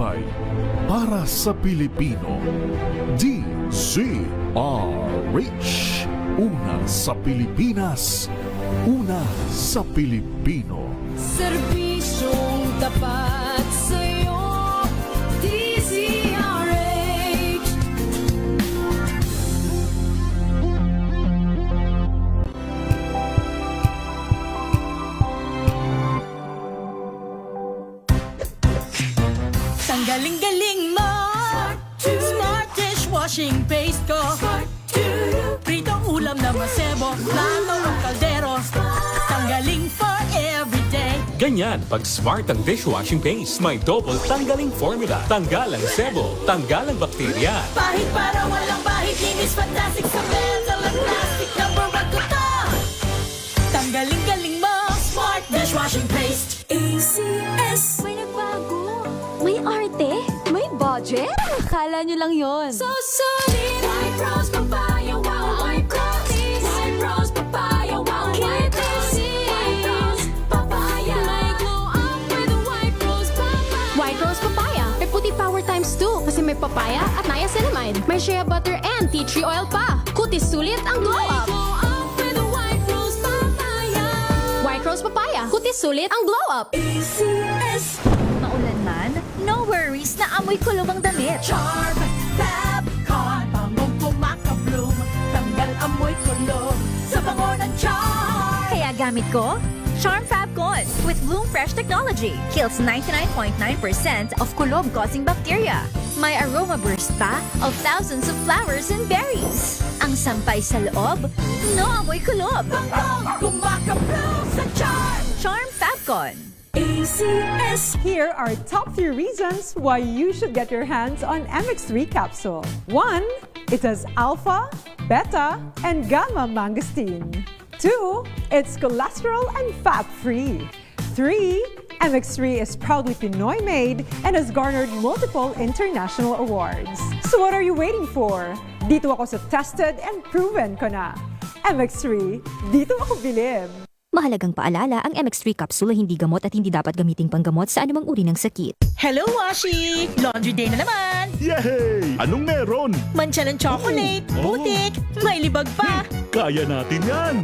matibay para sa Pilipino. DZRH. Una sa Pilipinas, una sa Pilipino. Serbisyong tapat sa'yo, DZRH. Tanggaling-galing mo, Smart dishwashing paste ko. Pritong ulam na masebo, plato o kaldero. Tanggaling for everyday. Ganyan pag smart ang dishwashing paste. May double tanggaling formula. Tanggal ang sebo, tanggal ang bakterya. Pahit para walang bahid, linis fantastic sa metal at plastic. Number one ko to. Tanggaling-galing mo, Smart dishwashing paste. ACS. May nagbago. May arte. May budget. Akala nyo lang yon. So solid. White Rose Papaya, wow, White Rose. White Rose Papaya, wow, White Rose. White Rose Papaya. May glow up with the White Rose Papaya. White Rose Papaya. May puti power times 2 kasi may papaya at niacinamide. May shea butter and tea tree oil pa. Kutis sulit ang glow May up. glow up with the White Rose Papaya. White Rose Papaya. Kutis sulit ang glow up. ACS. Maulan man, no worries na amoy kulog ang damit. Charm Fab Con. Bangong kumakabloom. Tanggal amoy kulog sa bango ng charm. Kaya gamit ko, Charm Fab Con with Bloom Fresh technology. Kills 99.9% of kulob-causing bacteria. May aroma burst pa of thousands of flowers and berries. Ang sampay sa loob, no amoy kulob. Bangong kumakabloom sa charm. Charm Fab Con. ACS. Here are top 3 reasons why you should get your hands on MX3 capsule. 1. It has alpha, beta, and gamma mangosteen. 2. It's cholesterol and fat-free. 3. MX3 is proudly Pinoy made and has garnered multiple international awards. So what are you waiting for? Dito ako sa tested and proven ko na. MX3, dito ako bilib. Mahalagang paalala, ang MX3 capsule ay hindi gamot at hindi dapat gamiting panggamot sa anumang uri ng sakit. Hello, Washi! Laundry day na naman! Yay! Anong meron? Mancha ng chocolate, putik, may libag pa! Kaya natin yan!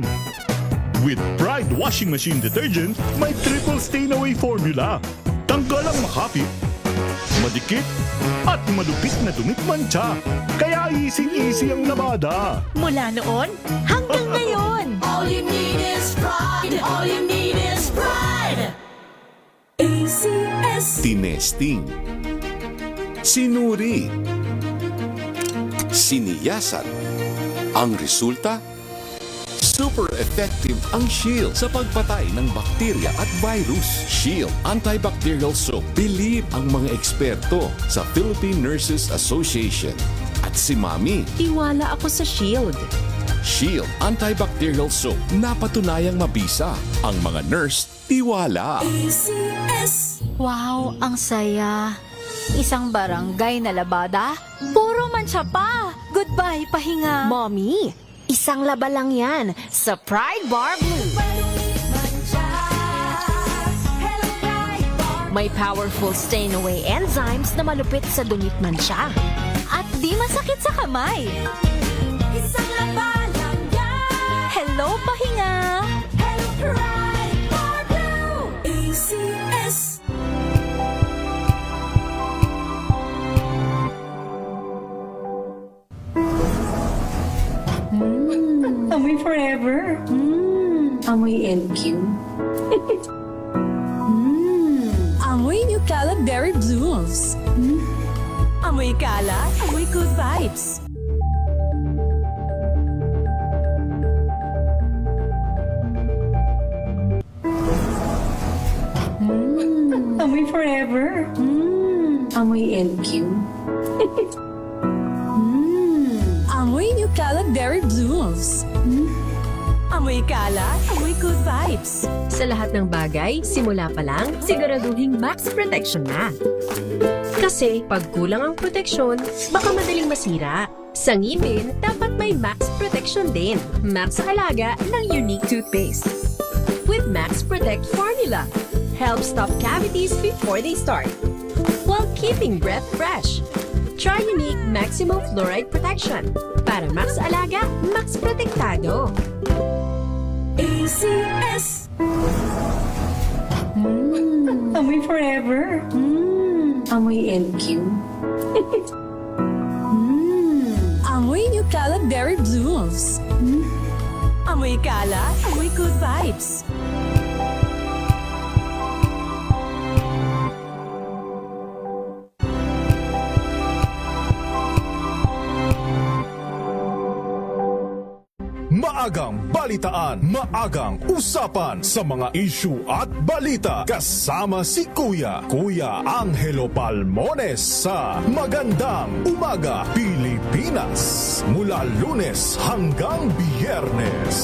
With Pride Washing Machine Detergent, may triple stain-away formula. Tanggal ang makapit, madikit, at malupit na dumit mancha. Kaya easy-easy ang labada. Mula noon hanggang ngayon! All you need is pride. All you need is pride. ACS. Tinesting, sinuri, siniyasan. Ang resulta? Super effective ang Shield sa pagpatay ng bakterya at virus. Shield Antibacterial Soap. Believe ang mga eksperto sa Philippine Nurses Association. At si Mami. Tiwala ako sa Shield. Shield Antibacterial Soap. Napatunayang mabisa. Ang mga nurse, tiwala. ACS. Wow, ang saya. Isang barangay na labada, puro mancha pa. Goodbye, pahinga. Mommy, isang laba lang yan sa Pride Bar Blue. May powerful stain-away enzymes na malupit sa dumit mancha. At di masakit sa kamay. Isang laba lang yan. Hello, pahinga. Hello, Pride Bar Blue. ACS. Amoy forever. Amoy LQ. Amoy New Caleb Berry Blooms. Amoy kalat, amoy good vibes. Amoy forever. Amoy LQ. Amoy New Caleb Berry Blooms. Amoy kalat, amoy good vibes. Sa lahat ng bagay, simula pa lang, siguraduhing max protection na. Kasi pag kulang ang proteksyon, baka madaling masira. Sa ngipin, dapat may max protection din. Max sa halaga ng unique toothpaste. With Max Protect Formula, help stop cavities before they start. while keeping breath fresh. Try Unique Maximum Fluoride Protection para max alaga, max protektado. ACS. Amoy forever. Amoy LQ. Amoy New Caleb Berry Blooms. Amoy kalat, amoy good vibes. Maagang balitaan, maagang usapan sa mga issue at balita. Kasama si Kuya Angelo Palmones sa Magandang Umaga Pilipinas. Mula Lunes hanggang Biyernes.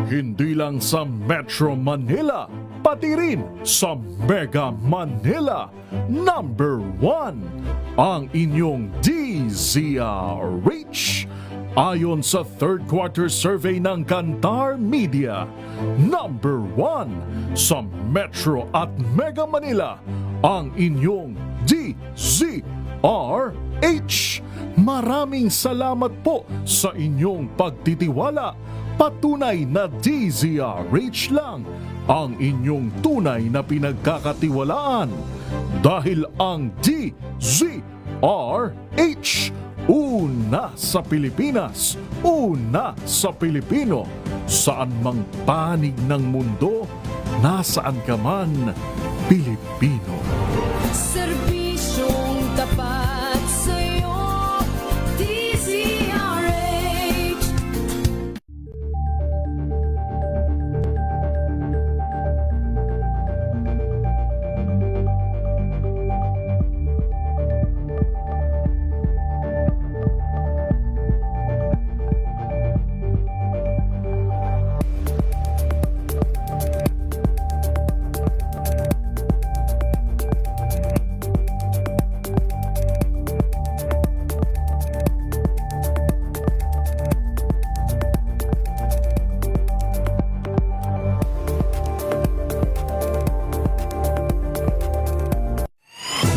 Hindi lang sa Metro Manila, pati rin sa Mega Manila. Number 1, ang inyong DZRH. Ayon sa third quarter survey ng Kantar Media, number 1 sa Metro at Mega Manila, ang inyong DZRH. Maraming salamat po sa inyong pagtitiwala. Patunay na DZRH lang ang inyong tunay na pinagkakatiwalaan. Dahil ang DZRH, una sa Pilipinas, una sa Pilipino. Saan mang panig ng mundo, nasaan ka man, Pilipino. Serbisyong tapat sa'yo, DZRH.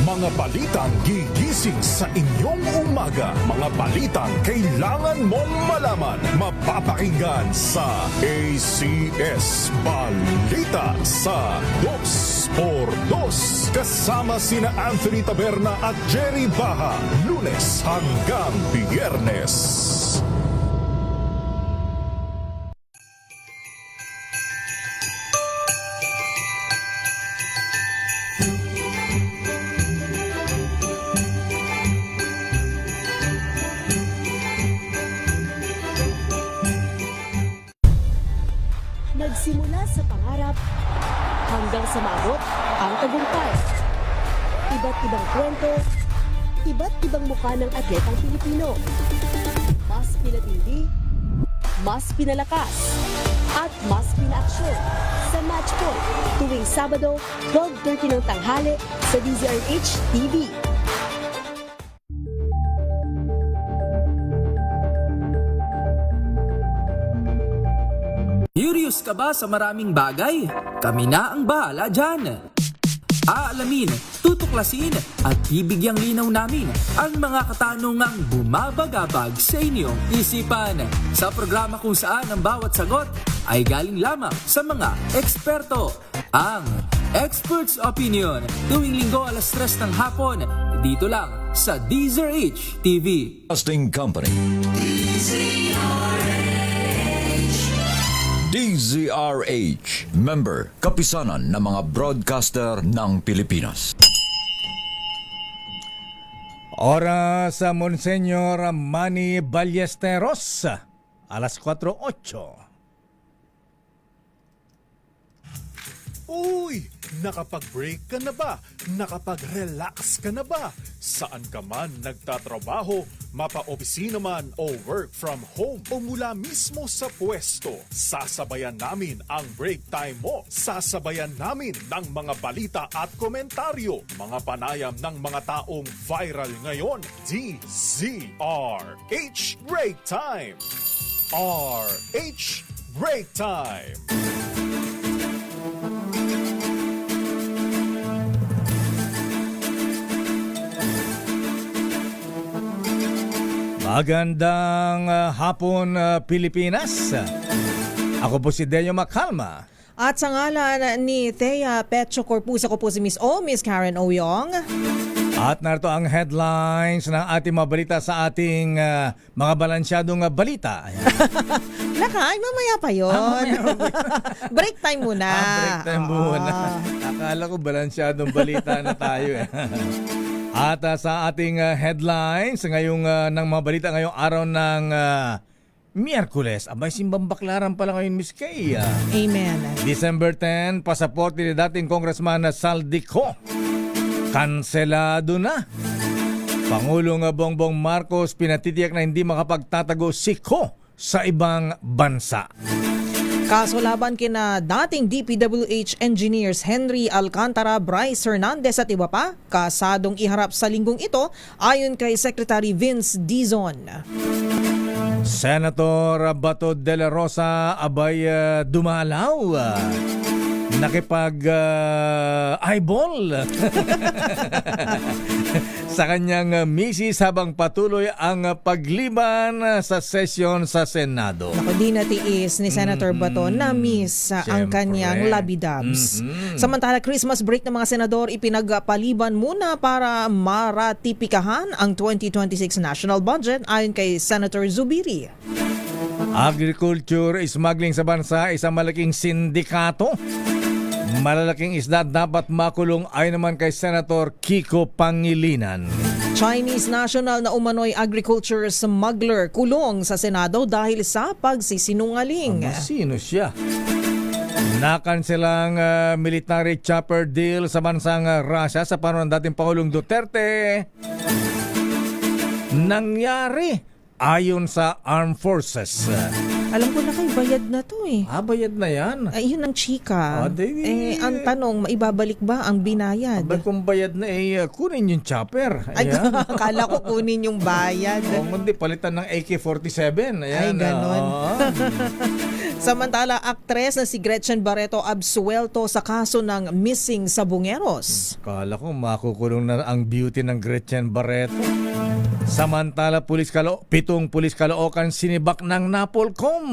Mga balitang gigising sa inyong umaga. Mga balitang kailangan mong malaman. Mapapakinggan sa ACS Balita sa 2x2. Kasama sina Anthony Taberna at Jerry Baha. Lunes hanggang Biyernes. Nagsimula sa pangarap hanggang sa maabot ang tagumpay. Iba't ibang kwento, iba't ibang mukha ng atletang Pilipino. Mas pinatindi, mas pinalakas, at mas pinaaksyon sa Match Point tuwing Sabado, 12:30 ng tanghali sa DZRH TV. Curious ka ba sa maraming bagay? Kami na ang bahala dyan. Aalamin, tutuklasin at ibigyang linaw namin ang mga katanungang bumabagabag sa inyong isipan. Sa programa kung saan ang bawat sagot ay galing lamang sa mga eksperto. Ang Expert's Opinion tuwing Linggo 3:00 ng hapon dito lang sa DZRH TV. Broadcasting Company. DZRH, member, kapisanan ng mga broadcaster ng Pilipinas. Oras sa Monsenyor Manny Ballesteros, alas 4:08. Uy, nakapag-break ka na ba? Nakapag-relax ka na ba? Saan ka man nagtatrabaho, mapa-opisina man o work from home o mula mismo sa pwesto, sasabayan namin ang break time mo. Sasabayan namin ng mga balita at komentaryo, mga panayam ng mga taong viral ngayon. DZRH Break Time! RH Break Time! Magandang hapon, Pilipinas. Ako po si Deo Macalma. At sa ngalan ni Thea Petro Corpus, ako po si Miss Karen Oyong. At narito ang headlines ng ating mga balita sa ating mga balansyadong balita. Lakay, mamaya pa yun. Break time muna. Break time muna. Akala ko balansyadong balita na tayo eh. At sa ating headlines ngayong ng mga balita ngayong araw ng Miyerkules. Abay, simbang baklaran pala ngayon, Miss Kay. Amen. December 10, pasaporte ni dating Congressman Saldico. Kanselado na. Pangulong Bongbong Marcos pinatitiyak na hindi makapagtatago si Ko sa ibang bansa. Kaso laban kina dating DPWH engineers Henry Alcantara, Bryce Hernandez at iba pa, kasadong iharap sa linggong ito ayon kay Secretary Vince Dizon. Senator Bato de la Rosa abay dumalaw. Nakipag-eyeball sa kanyang misis habang patuloy ang pagliban sa sesyon sa Senado. Naku, di natiis ni Senator Bato na miss ang kanyang labidabs. Samantala, Christmas break ng mga senador ipinagpaliban muna para maratipikahan ang 2026 national budget ayon kay Senator Zubiri. Agriculture smuggling sa bansa, isang malaking sindikato. Malalaking isda dapat makulong ayon naman kay Senator Kiko Pangilinan. Chinese national na umano'y agriculture smuggler kulong sa Senado dahil sa pagsisinungaling. Sino siya? Nakanselang military chopper deal sa bansang Russia sa panahon ng dating Pangulong Duterte. Nangyari ayon sa Armed Forces. Alam ko na kay bayad na to eh. Bayad na yan. Ay, yun ang chika. Ang tanong, maibabalik ba ang binayad? Kung bayad na kunin yung chopper. Ayan. Ay, akala ko kunin yung bayad. Hindi, palitan ng AK-47. Ayan. Ay, ganon. Samantala, aktres na si Gretchen Barreto absuelto sa kaso ng missing sa Bungeros. Kala ko makukulong na ang beauty ng Gretchen Barreto. Samantala, 7 pulis Caloocan sinibak ng Napolcom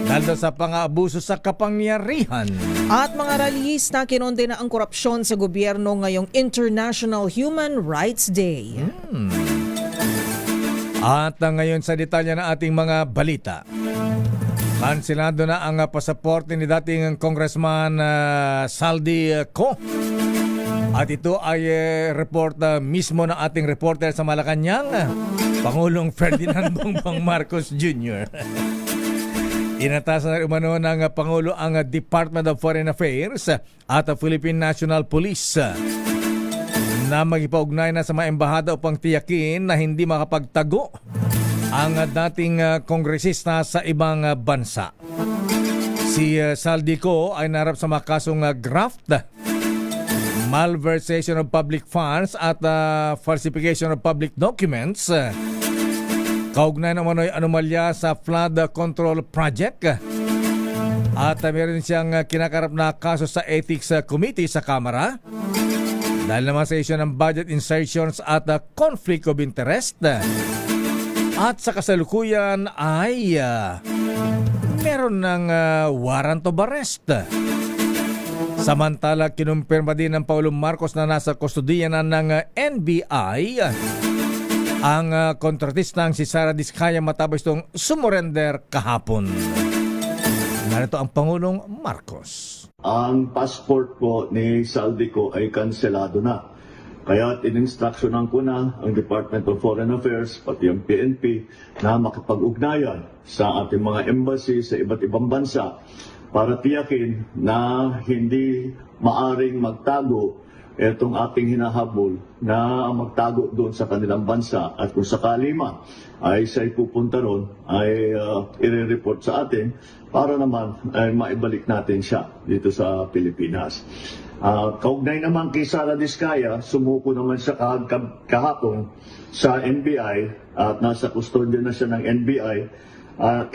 dahil sa pang-aabuso sa kapangyarihan. At mga rallyista kinonde na ang korupsyon sa gobyerno ngayong International Human Rights Day. At ngayon sa detalye ng ating mga balita. Kanselado na ang pasaporte ni dating Congressman Saldico. At ito ay report mismo ng ating reporter sa Malacanang, Pangulong Ferdinand Bongbong Marcos Jr. Inatasan na umano ng Pangulo ang Department of Foreign Affairs at Philippine National Police na magipaugnay na sa mga embahada upang tiyakin na hindi makapagtago ang dating kongresista sa ibang bansa. Si Saldico ay narap sa mga kasong graft, malversation of public funds at falsification of public documents. Kaugnay naman ay anomalya sa flood control project. At meron siyang kinakarap na kaso sa Ethics Committee sa Kamara dahil naman sa issue ng budget insertions at conflict of interest. At sa kasalukuyan ay meron ng warrant of arrest. Samantala, kinumpirma din ng Pangulong Marcos na nasa kustodiya na ng NBI ang kontratistang si Sara Diskaya matapos itong sumurrender kahapon. Narito ang Pangulong Marcos. Ang passport po ni Saldico ay kanselado na. Kaya in-instructionan ko na ang Department of Foreign Affairs, pati ang PNP, na makipag-ugnayan sa ating mga embassy sa iba't ibang bansa para tiyakin na hindi maaring magtago itong ating hinahabol na magtago doon sa kanilang bansa. At kung sakali man ay siya'y pupunta ron, ay i-report sa atin para naman ay maibalik natin siya dito sa Pilipinas. Kaugnay naman kay Sara Diskaya, sumuko naman siya kahapon sa NBI at nasa kustodya na siya ng NBI.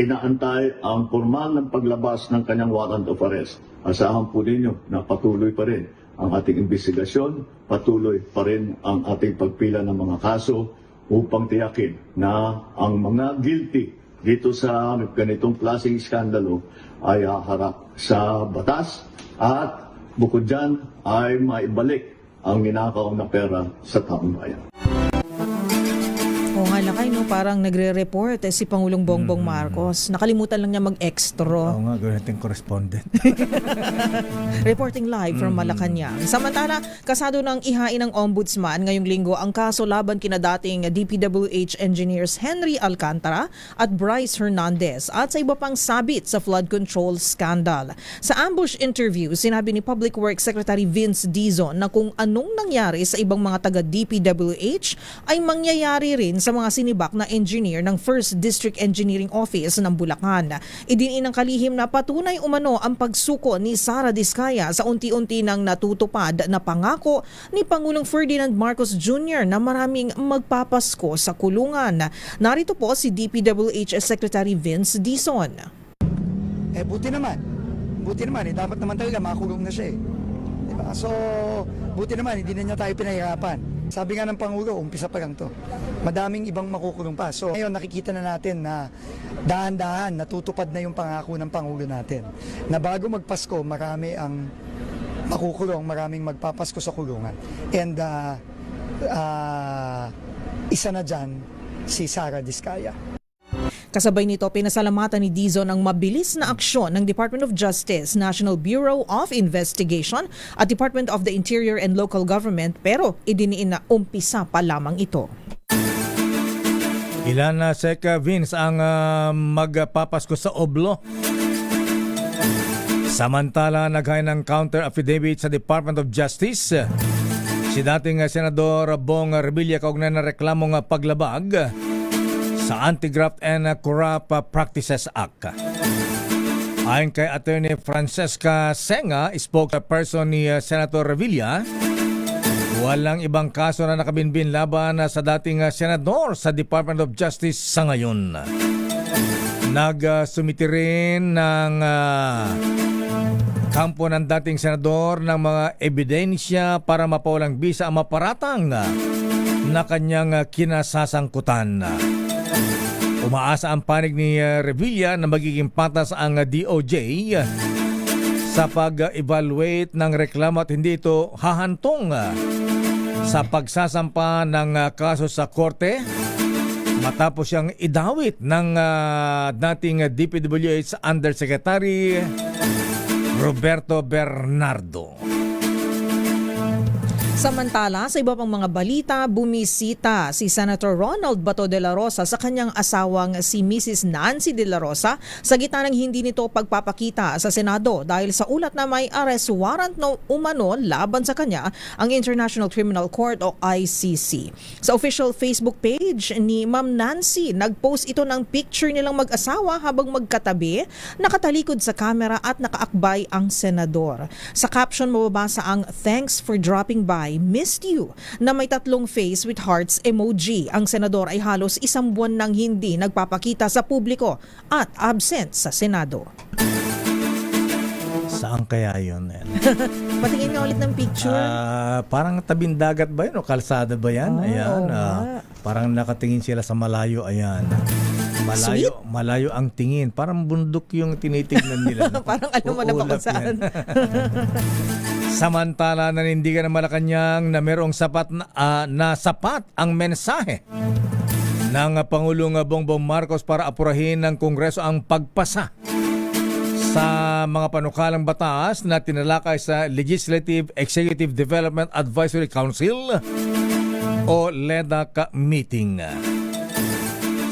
Inaantay ang formal ng paglabas ng kanyang warrant of arrest. Asahan po ninyo na patuloy pa rin ang ating investigasyon, patuloy pa rin ang ating pagpila ng mga kaso upang tiyakin na ang mga guilty dito sa ganitong klaseng iskandalo ay haharap sa batas at bukod dyan ay maibalik ang ninakaw na pera sa taong bayan. O nga lakay, no? Parang nagre-report si Pangulong Bongbong Marcos. Nakalimutan lang niya mag-extra. Oo nga, gawin natin correspondent. Reporting live from Malacanang. Samantala, kasado ng ihain ng Ombudsman ngayong linggo ang kaso laban kina dating DPWH engineers Henry Alcantara at Bryce Hernandez at sa iba pang sabit sa flood control scandal. Sa ambush interview, sinabi ni Public Works Secretary Vince Dizon na kung anong nangyari sa ibang mga taga DPWH ay mangyayari rin sa mga sinibak na engineer ng 1st District Engineering Office ng Bulacan. Idiniin ng kalihim na patunay umano ang pagsuko ni Sara Diskaya sa unti-unti nang natutupad na pangako ni Pangulong Ferdinand Marcos Jr. na maraming magpapasko sa kulungan. Narito po si DPWH Secretary Vince Dizon. Buti naman, dapat naman talaga makulong na siya eh. Diba? So, buti naman, hindi na niya tayo pinahirapan. Sabi nga ng Pangulo, umpisa pa lang to. Madaming ibang makukulong pa. So, ngayon nakikita na natin na dahan-dahan natutupad na yung pangako ng Pangulo natin. Na bago magpasko, marami ang makukulong, maraming magpapasko sa kulungan. And isa na dyan, si Sara Diskaya. Kasabay nito, pinasalamatan ni Dizon ang mabilis na aksyon ng Department of Justice, National Bureau of Investigation at Department of the Interior and Local Government, pero idiniin na umpisa pa lamang ito. Ilan na Vince ang magpapasko sa Oblo? Samantala, naghain ng counter affidavit sa Department of Justice si dating Senador Bong Revilla kaugnay na reklamong paglabag sa Anti-Graft and Corrupt Practices Act. Ayon kay Attorney Francesca Senga, spokesperson ni Senator Revilla, walang ibang kaso na nakabinbin laban sa dating senador sa Department of Justice sa ngayon. Nagsumiti rin ng kampo ng dating senador ng mga ebidensya para mapawalang bisa ang maparatang na kanyang kinasasangkutan. Umaasa ang panig ni Revilla na magiging patas ang DOJ sa pag-evaluate ng reklamo at hindi ito hahantong sa pagsasampa ng kaso sa korte matapos siyang idawit ng dating DPWH Undersecretary Roberto Bernardo. Samantala, sa iba pang mga balita, bumisita si Senator Ronald Bato de la Rosa sa kanyang asawang si Mrs. Nancy de la Rosa sa gitna ng hindi nito pagpapakita sa Senado dahil sa ulat na may arrest warrant na umano laban sa kanya ang International Criminal Court o ICC. Sa official Facebook page ni Ma'am Nancy, nagpost ito ng picture nilang mag-asawa habang magkatabi, nakatalikod sa kamera at nakaakbay ang senador. Sa caption mababasa ang "Thanks for dropping by. Missed you," na may 3 face with hearts emoji. Ang senador ay halos 1 buwan nang hindi nagpapakita sa publiko at absent sa Senado. Saan kaya yun? Patingin nga ulit ng picture. Parang tabing dagat ba yun o kalsada ba yan? Ayan. Parang nakatingin sila sa malayo. Ayan. Malayo ang tingin. Parang bundok yung tinitignan nila. Parang alam mo na ba kung saan? Samantala, nanindigan ng Malacanang na merong sapat ang mensahe ng Pangulong Bongbong Marcos para apurahin ng Kongreso ang pagpasa sa mga panukalang batas na tinalakay sa Legislative Executive Development Advisory Council o LEDAC meeting.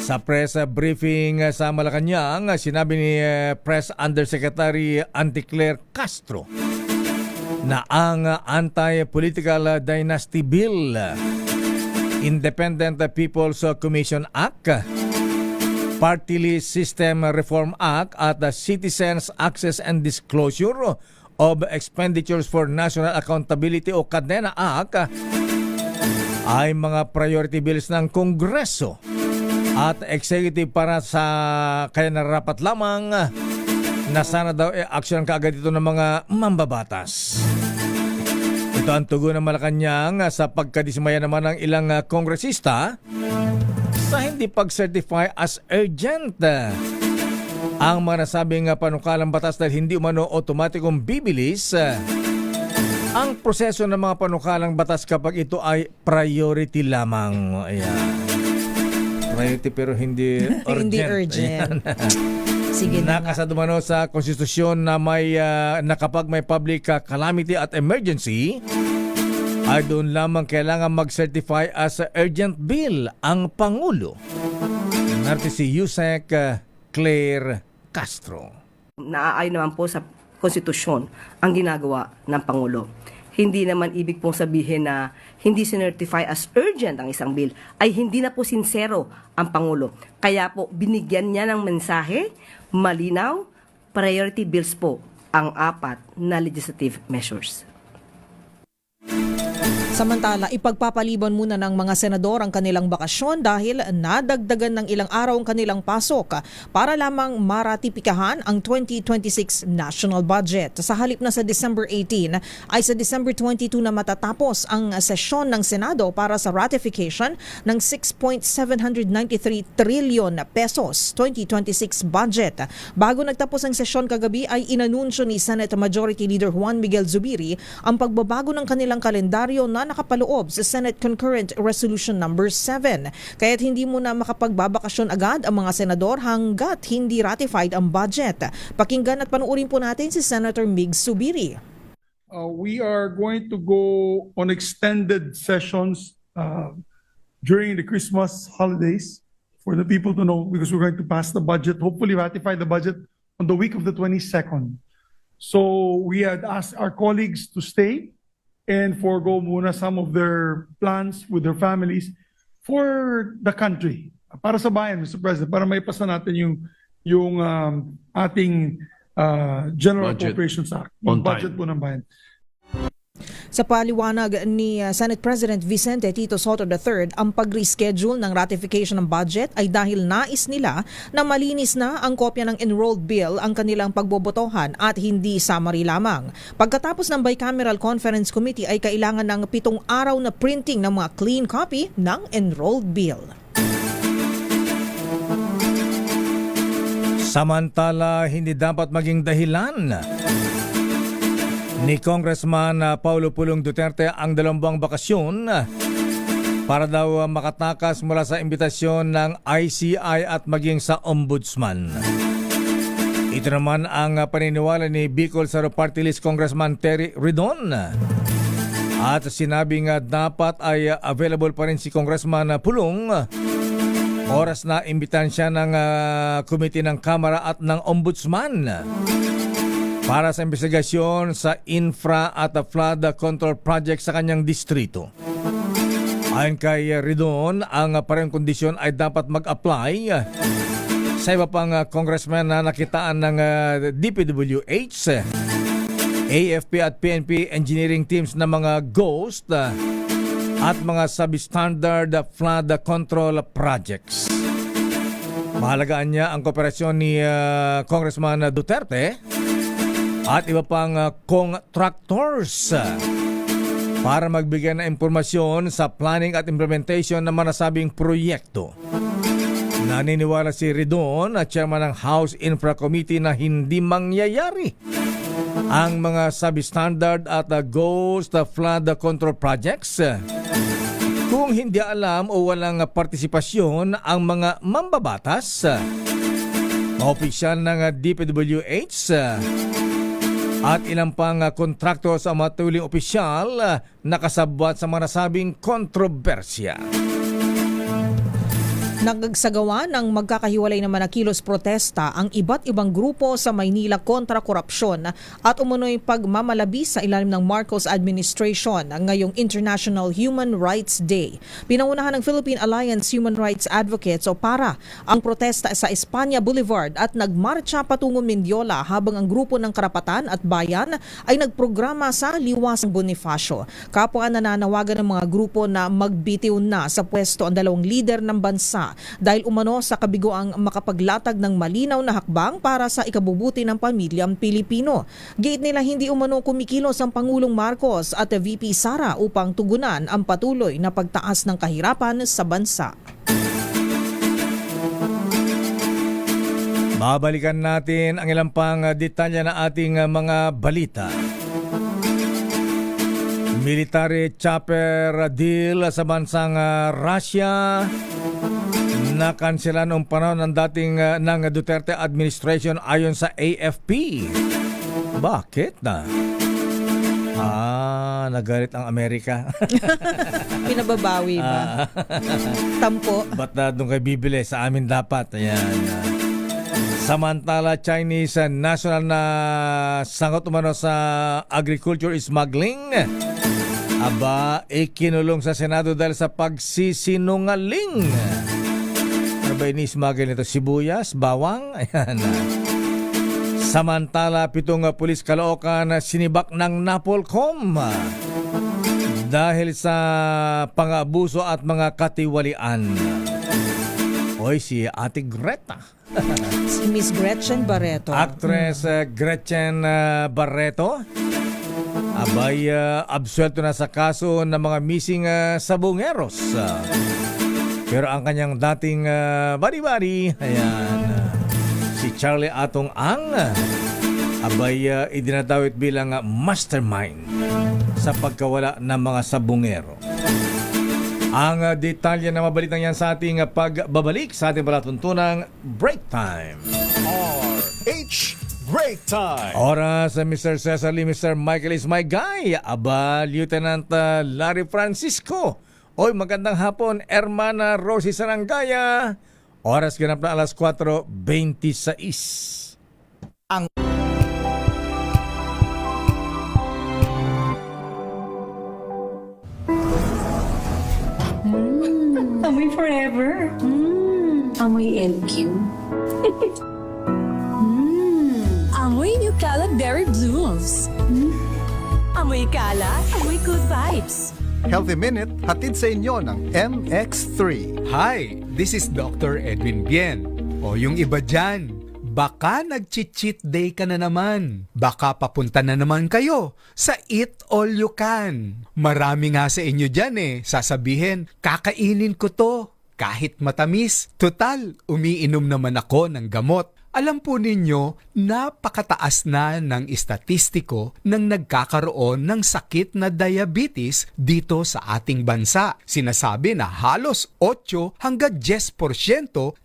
Sa press briefing sa Malacanang, sinabi ni Press Undersecretary Anticlaire Castro na ang Anti-Political Dynasty Bill, Independent People's Commission Act, Party List System Reform Act at the Citizens Access and Disclosure of Expenditures for National Accountability o CADENA Act ay mga priority bills ng Kongreso at executive para sa kaya narapat lamang na sana daw action kaagad ito ng mga mambabatas. Ito ang tugon ng Malacanang sa pagkadismaya naman ng ilang kongresista sa hindi pag-certify as urgent ang mga nasabing panukalang batas dahil hindi umano otomatikong bibilis ang proseso ng mga panukalang batas kapag ito ay priority lamang. Ayan. Priority pero hindi urgent. Hindi urgent. Sige na. Nakasad umano sa konstitusyon na may na kapag may public calamity at emergency ay doon lamang kailangan mag-certify as urgent bill ang Pangulo. Narito si Yusek Claire Castro. Naaayon naman po sa konstitusyon ang ginagawa ng Pangulo. Hindi naman ibig pong sabihin na hindi sinertify as urgent ang isang bill, ay hindi na po sincero ang Pangulo. Kaya po binigyan niya ng mensahe, malinaw, priority bills po ang 4 na legislative measures. Samantala, ipagpapaliban muna ng mga senador ang kanilang bakasyon dahil nadagdagan ng ilang araw ang kanilang pasok para lamang maratipikahan ang 2026 national budget. Sa halip na sa December 18 ay sa December 22 na matatapos ang sesyon ng Senado para sa ratification ng 6.793 trillion pesos 2026 budget. Bago nagtapos ang sesyon kagabi ay inanunsyo ni Senate Majority Leader Juan Miguel Zubiri ang pagbabago ng kanilang kalendaryo na nakapaloob sa Senate Concurrent Resolution number 7. Kaya't hindi muna makapagbabakasyon agad ang mga senador hanggat hindi ratified ang budget. Pakinggan at panuurin po natin si Senator Mig Zubiri. We are going to go on extended sessions during the Christmas holidays for the people to know, because we're going to pass the budget, hopefully ratify the budget on the week of the 22nd. So we had asked our colleagues to stay and forego muna some of their plans with their families for the country. Para sa bayan, Mr. President, para maipasa natin yung ating General Budget Appropriations Act, on yung budget time. po ng bayan. Sa paliwanag ni Senate President Vicente Tito Soto III, ang pag-reschedule ng ratification ng budget ay dahil nais nila na malinis na ang kopya ng enrolled bill ang kanilang pagbobotohan at hindi summary lamang. Pagkatapos ng Bicameral Conference Committee ay kailangan ng 7 araw na printing ng mga clean copy ng enrolled bill. Samantala, hindi dapat maging dahilan ni Congressman Paulo Pulong Duterte ang 2 buwang bakasyon para daw makatakas mula sa imbitasyon ng ICI at maging sa Ombudsman. Ito naman ang paniniwala ni Bicol Saro Party List Congressman Terry Ridon. At sinabing dapat ay available pa rin si Congressman Pulong oras na imbitan siya ng komite ng Kamara at ng Ombudsman para sa investigasyon sa infra at flood control project sa kanyang distrito. Ayon kay Ridon, ang parehong kondisyon ay dapat mag-apply sa iba pang congressman na nakitaan ng DPWH, AFP at PNP engineering teams na mga ghost at mga substandard flood control projects. Mahalagaan niya ang kooperasyon ni Congressman Duterte at iba pang contractors para magbigay ng impormasyon sa planning at implementation ng manasabing proyekto. Naniniwala si Ridon at chairman ng House Infra Committee na hindi mangyayari ang mga substandard at ghost flood control projects kung hindi alam o walang partisipasyon ang mga mambabatas Opisyal ng DPWH at ilang pang kontraktor sa mga tuling opisyal nakasabwat sa mga nasabing kontrobersya. Nagsagawa ng magkakahiwalay naman na kilos protesta ang iba't ibang grupo sa Maynila kontra korupsyon at umunoy pagmamalabi sa ilalim ng Marcos administration ngayong International Human Rights Day. Pinangunahan ng Philippine Alliance Human Rights Advocates o PARA ang protesta sa Espanya Boulevard at nagmarcha patungong Mendiola habang ang grupo ng Karapatan at Bayan ay nagprograma sa Liwasang Bonifacio. Kapwa nananawagan ng mga grupo na magbitiw na sa pwesto ang dalawang lider ng bansa dahil umano sa kabiguang makapaglatag ng malinaw na hakbang para sa ikabubuti ng pamilyang Pilipino. Gate nila hindi umano kumikilos ang Pangulong Marcos at VP Sara upang tugunan ang patuloy na pagtaas ng kahirapan sa bansa. Babalikan natin ang ilang pang detalye na ating mga balita. Military chopper deal sa bansang Russia nakanselan noong panahon ng dating ng Duterte administration ayon sa AFP. Bakit na? Nagalit ang Amerika. Pinababawi ba? Tampo. Ba't doon kayo bibili? Sa amin dapat. Ayan. Samantala, Chinese national na sangot umano sa agriculture smuggling. Aba, ikinulong sa Senado dahil sa pagsisinungaling. Ano ba ini-smuggle nito? Sibuyas? Bawang? Ayan. Samantala, 7 pulis Caloocan sinibak ng Napolcom dahil sa pang-abuso at mga katiwalian. Oy, si Ate Greta. Si Miss Gretchen Barreto. Actress Gretchen Barreto. Abay, absuelto na sa kaso ng mga missing sabongeros. Pero ang kanyang dating bari-bari, ayan, si Charlie Atong Ang, abay, idinadawit bilang mastermind sa pagkawala ng mga sabongero. Ang detalye na mabalitang yan sa ating pagbabalik sa ating palatuntunang Break Time. RH Break Time. Oras, Mr. Cesar Lee, Mr. Michael is my guy. Aba, Lieutenant Larry Francisco. Oy, magandang hapon, Hermana Rosie Sarangaya. Oras ganap na alas 4:26. Ang Amoy forever. Amoy LQ. Amoy Nucala Berry Blooms. Amoy Kala, amoy good vibes. Healthy Minute, hatid sa inyo ng MX3. Hi, this is Dr. Edwin Bien. O yung iba dyan, baka nag-cheat day ka na naman. Baka papunta na naman kayo sa Eat All You Can. Marami nga sa inyo dyan sasabihin, kakainin ko to. Kahit matamis, total, umiinom naman ako ng gamot. Alam po ninyo, napakataas na ng estatistiko ng nagkakaroon ng sakit na diabetes dito sa ating bansa. Sinasabi na halos 8 hanggang 10%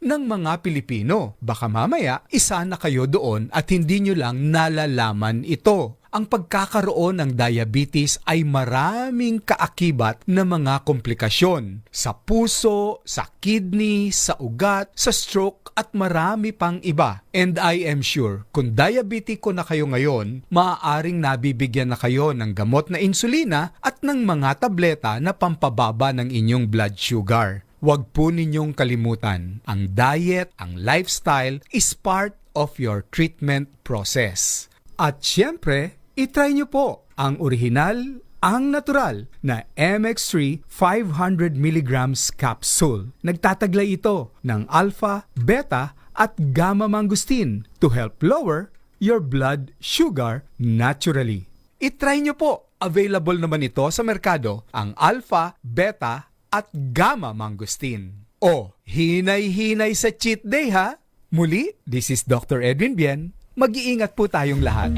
ng mga Pilipino. Baka mamaya, isa na kayo doon at hindi nyo lang nalalaman ito. Ang pagkakaroon ng diabetes ay maraming kaakibat na mga komplikasyon sa puso, sa kidney, sa ugat, sa stroke at marami pang iba. And I am sure, kung diabetiko na kayo ngayon, maaaring nabibigyan na kayo ng gamot na insulina at ng mga tableta na pampababa ng inyong blood sugar. Huwag po ninyong kalimutan, ang diet, ang lifestyle is part of your treatment process. At syempre, itry nyo po ang orihinal, ang natural na MX3 500mg capsule. Nagtataglay ito ng alpha, beta at gamma mangosteen to help lower your blood sugar naturally. Itry nyo po. Available naman ito sa merkado ang alpha, beta at gamma mangosteen. O, hinay-hinay sa cheat day ha! Muli, this is Dr. Edwin Bien. Mag-iingat po tayong lahat.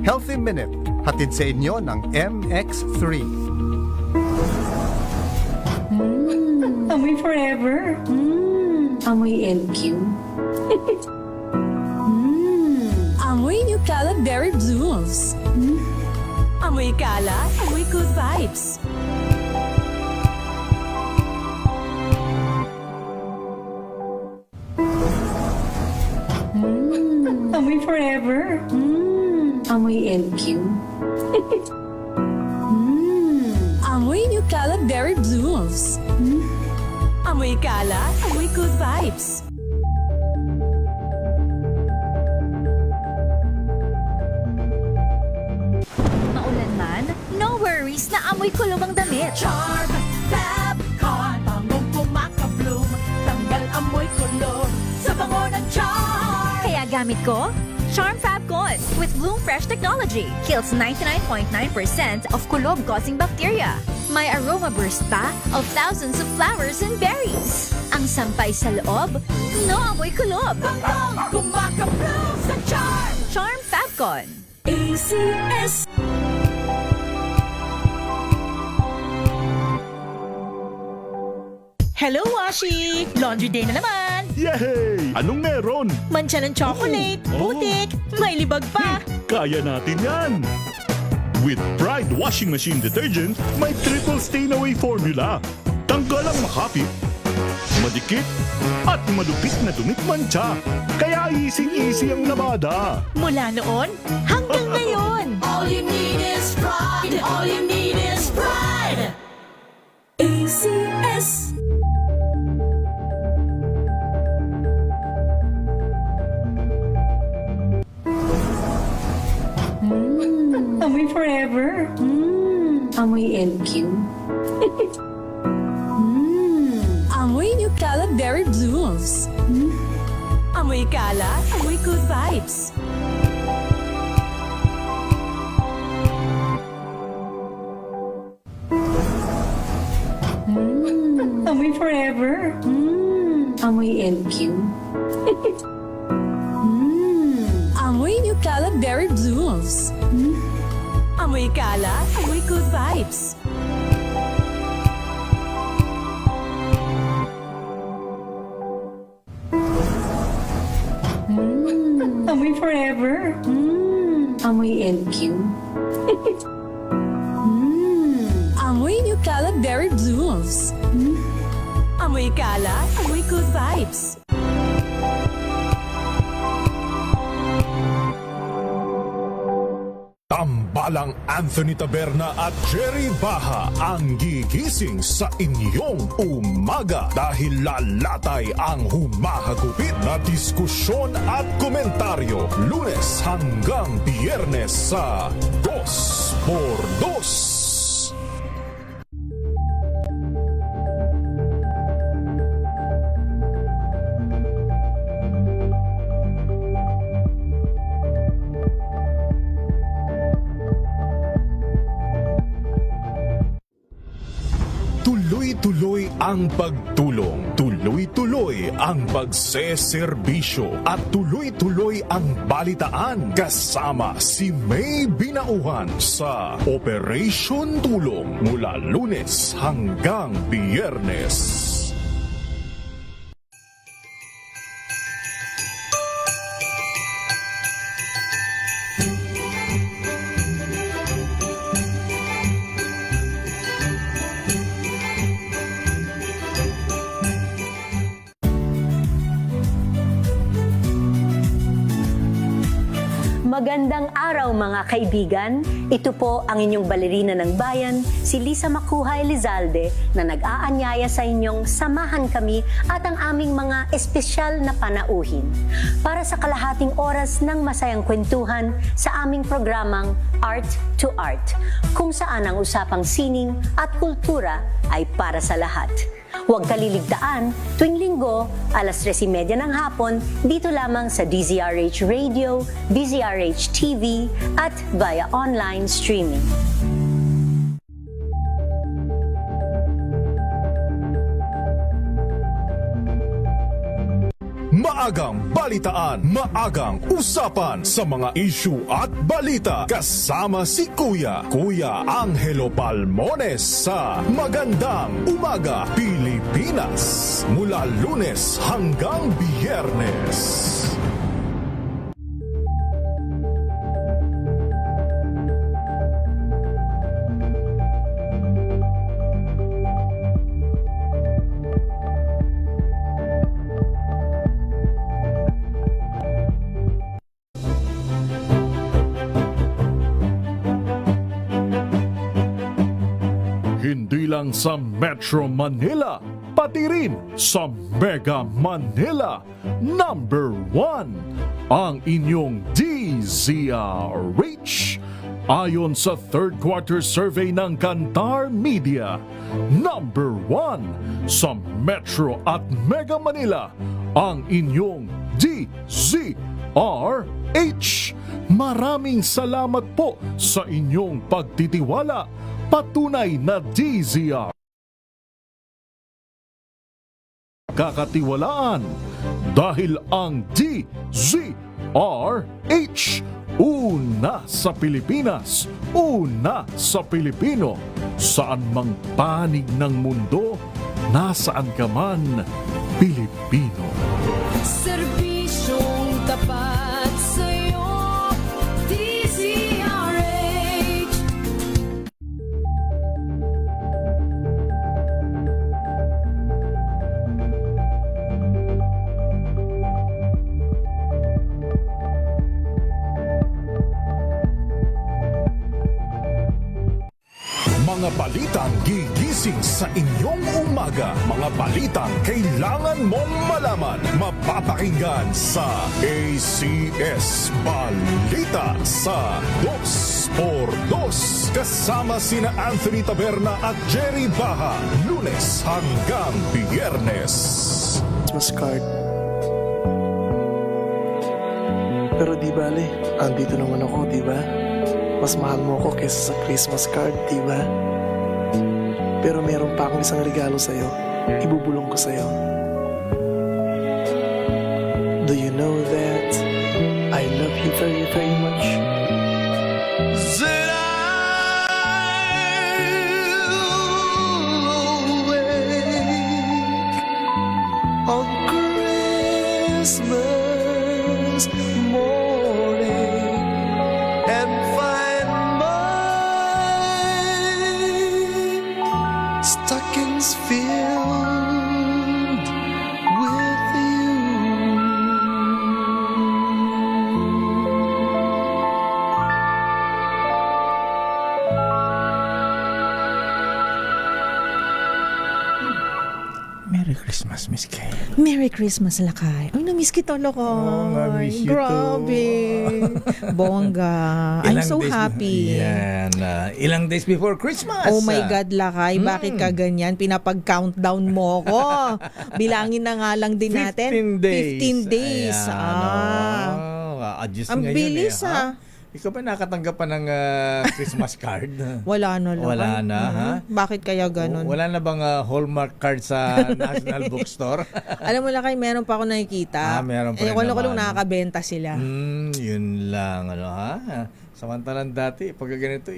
Healthy Minute, hatid sa inyo ng MX3. Amoy forever. Amoy LQ. Eucalypt Berry Blooms. Amoy kala, amoy good vibes. Amoy forever. Amoy LQ. Amoy Eucalypt Berry Blooms. Amoy kala, amoy good vibes. Maulan man, no worries na amoy kulog ang damit. Charm, Fabcon, bangong pumakabloom, tanggal amoy kulog sa bango ng charm. Kaya gamit ko, Charm Fabcon with Bloom Fresh Technology. Kills 99.9% of kulob-causing bacteria. May aroma burst pa of thousands of flowers and berries. Ang sampay sa loob, no amoy kulob. Bangong pumakabloom sa charm. Charm Fabcon. ACS. Hello, Washi! Laundry day na naman! Yay! Anong meron? Mancha ng chocolate, Oh. putik, may libag pa! Kaya natin yan! With Pride Washing Machine Detergent, may triple stain-away formula. Tanggalang makapit, madikit, at malupit na dumit mancha. Kaya easy-easy ang labada. Mula noon hanggang ngayon! All you need is pride. All you need is pride. ACS. Amoy forever. Amoy LQ. Amoy Eucalypt Berry Blooms. Amoy kala, amoy good vibes. Amoy forever. Amoy LQ. Amoy Eucalypt Berry Blooms. Amoy kala, amoy good vibes. Amoy forever. Amoy LQ. Amoy Eucalypt Berry Blooms. Amoy kala, amoy good vibes. Tambalang Anthony Taberna at Jerry Baha ang gigising sa inyong umaga dahil lalatay ang humahagupit na diskusyon at komentaryo Lunes hanggang Biyernes sa 2x2. Tuloy-tuloy ang pagtulong, tuloy-tuloy ang pagseserbisyo at tuloy-tuloy ang balitaan kasama si May Binauhan sa Operation Tulong mula Lunes hanggang Biyernes. Magandang araw mga kaibigan. Ito po ang inyong balerina ng bayan, si Lisa Makuha Elizalde, na nag-aanyaya sa inyong samahan kami at ang aming mga espesyal na panauhin para sa kalahating oras ng masayang kwentuhan sa aming programang Art to Art, kung saan ang usapang sining at kultura ay para sa lahat. Huwag kaliligtaan, tuwing linggo, alas 3:30 ng hapon, dito lamang sa DZRH Radio, DZRH TV, at via online streaming. Maagang balitaan, maagang usapan sa mga issue at balita kasama si Kuya Angelo Palmones sa Magandang Umaga Pilipinas mula Lunes hanggang Biyernes. Hindi lang sa Metro Manila, pati rin sa Mega Manila. Number 1, ang inyong DZRH. Ayon sa third quarter survey ng Kantar Media, number 1 sa Metro at Mega Manila, ang inyong DZRH. Maraming salamat po sa inyong pagtitiwala. Patunay na DZR kakatiwalaan dahil ang DZRH una sa Pilipinas, una sa Pilipino. Saan mang panig ng mundo, nasaan ka man, Pilipino. Serbisyong tapat sa'yo, DZRH. Mga balitang gigising sa inyong umaga. Mga balitang kailangan mong malaman. Mapapakinggan sa ACS Balita sa 2x2. Kasama sina Anthony Taberna at Jerry Baha. Lunes hanggang Biyernes. Christmas card. Pero di bale, andito naman ako, di ba? Mas mahal mo ako kaysa sa Christmas card, di ba? Pero meron pa akong isang regalo sa'yo. Ibubulong ko sa'yo. Do you know that I love you very, very much? On Christmas morning and find my stockings filled with you. Merry Christmas, Miss Kay. Merry Christmas, Lakay. Ay, na-miss kita, Lakay. miss you Grabe. Bongga. I'm so days happy. Yan. Ilang days before Christmas. Oh my God, Lakay. Bakit ka ganyan? Pinapag-countdown mo ko. Bilangin na nga lang din natin. 15 days. 15 days. Adjust Ang ngayon bilis, ha? Ikaw ba nakatanggap pa ng Christmas card? Wala na, Lakay. Wala na, ha? Bakit kaya ganun? Wala na bang Hallmark card sa National Bookstore? Alam mo, Lakay, meron pa ako nakikita. Meron pa rin ko lang naman. nakakabenta sila. Yun lang, ha? Samantalang dati, pag ganito,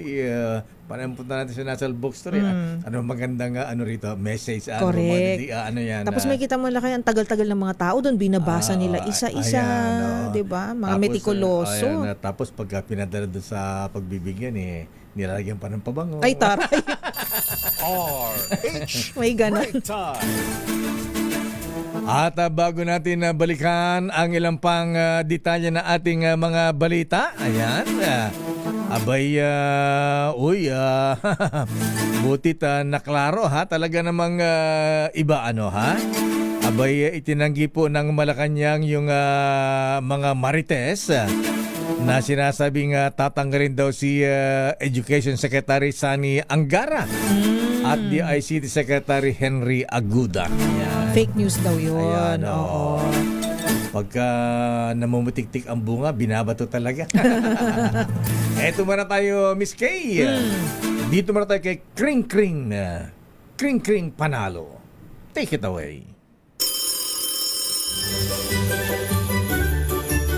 punta natin sa National Bookstore, ano magandang rito, message, Correct. ano yan. Tapos may kita mo, Lakay, ang tagal-tagal ng mga tao doon, binabasa nila isa-isa, di ba? Mga Tapos, metikuloso. Tapos pag pinadala doon sa pagbibigyan, nilalagyan pa ng pabango. Ay, taray. RH May ganun. Break Time. At bago natin balikan ang ilang pang detalye na ating mga balita, ayan, butit naklaro, ha, talaga namang iba, ha. Abay, itinanggi po ng Malacanang yung mga marites na sinasabing tatanggalin daw si Education Secretary Sani Angara at the ICT Secretary Henry Aguda. Ayan. Fake news daw yun. Ayan, Oo. Pagka namumutik-tik ang bunga, binabato talaga. Eto muna tayo, Miss Kay. Dito muna tayo kay Kring Kring. Kring Kring Panalo. Take it away.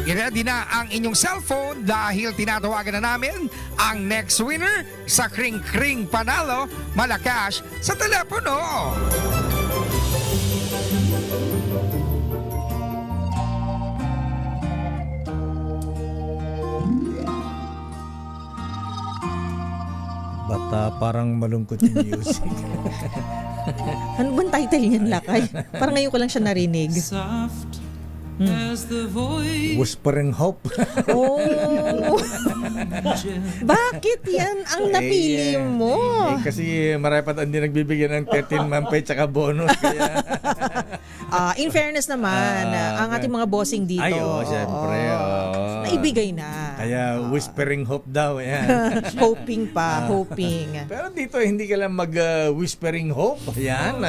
I-ready na ang inyong cellphone dahil tinatawagan na namin ang next winner sa Kring Kring Panalo Malacash sa telepono. Bata, parang malungkot yung music. Ano bang title niyan, Lakay? Parang ngayon ko lang siya narinig. Whispering Hope. Oh! Bakit yan ang napili mo? Kasi marami pa hindi nagbibigyan ng 13-month pay tsaka bonus. Kaya, In fairness naman, ang ating mga bossing dito, syempre. naibigay na. Kaya whispering hope daw. Yan. Hoping pa, hoping. Pero dito, hindi ka lang mag-whispering hope. Yan.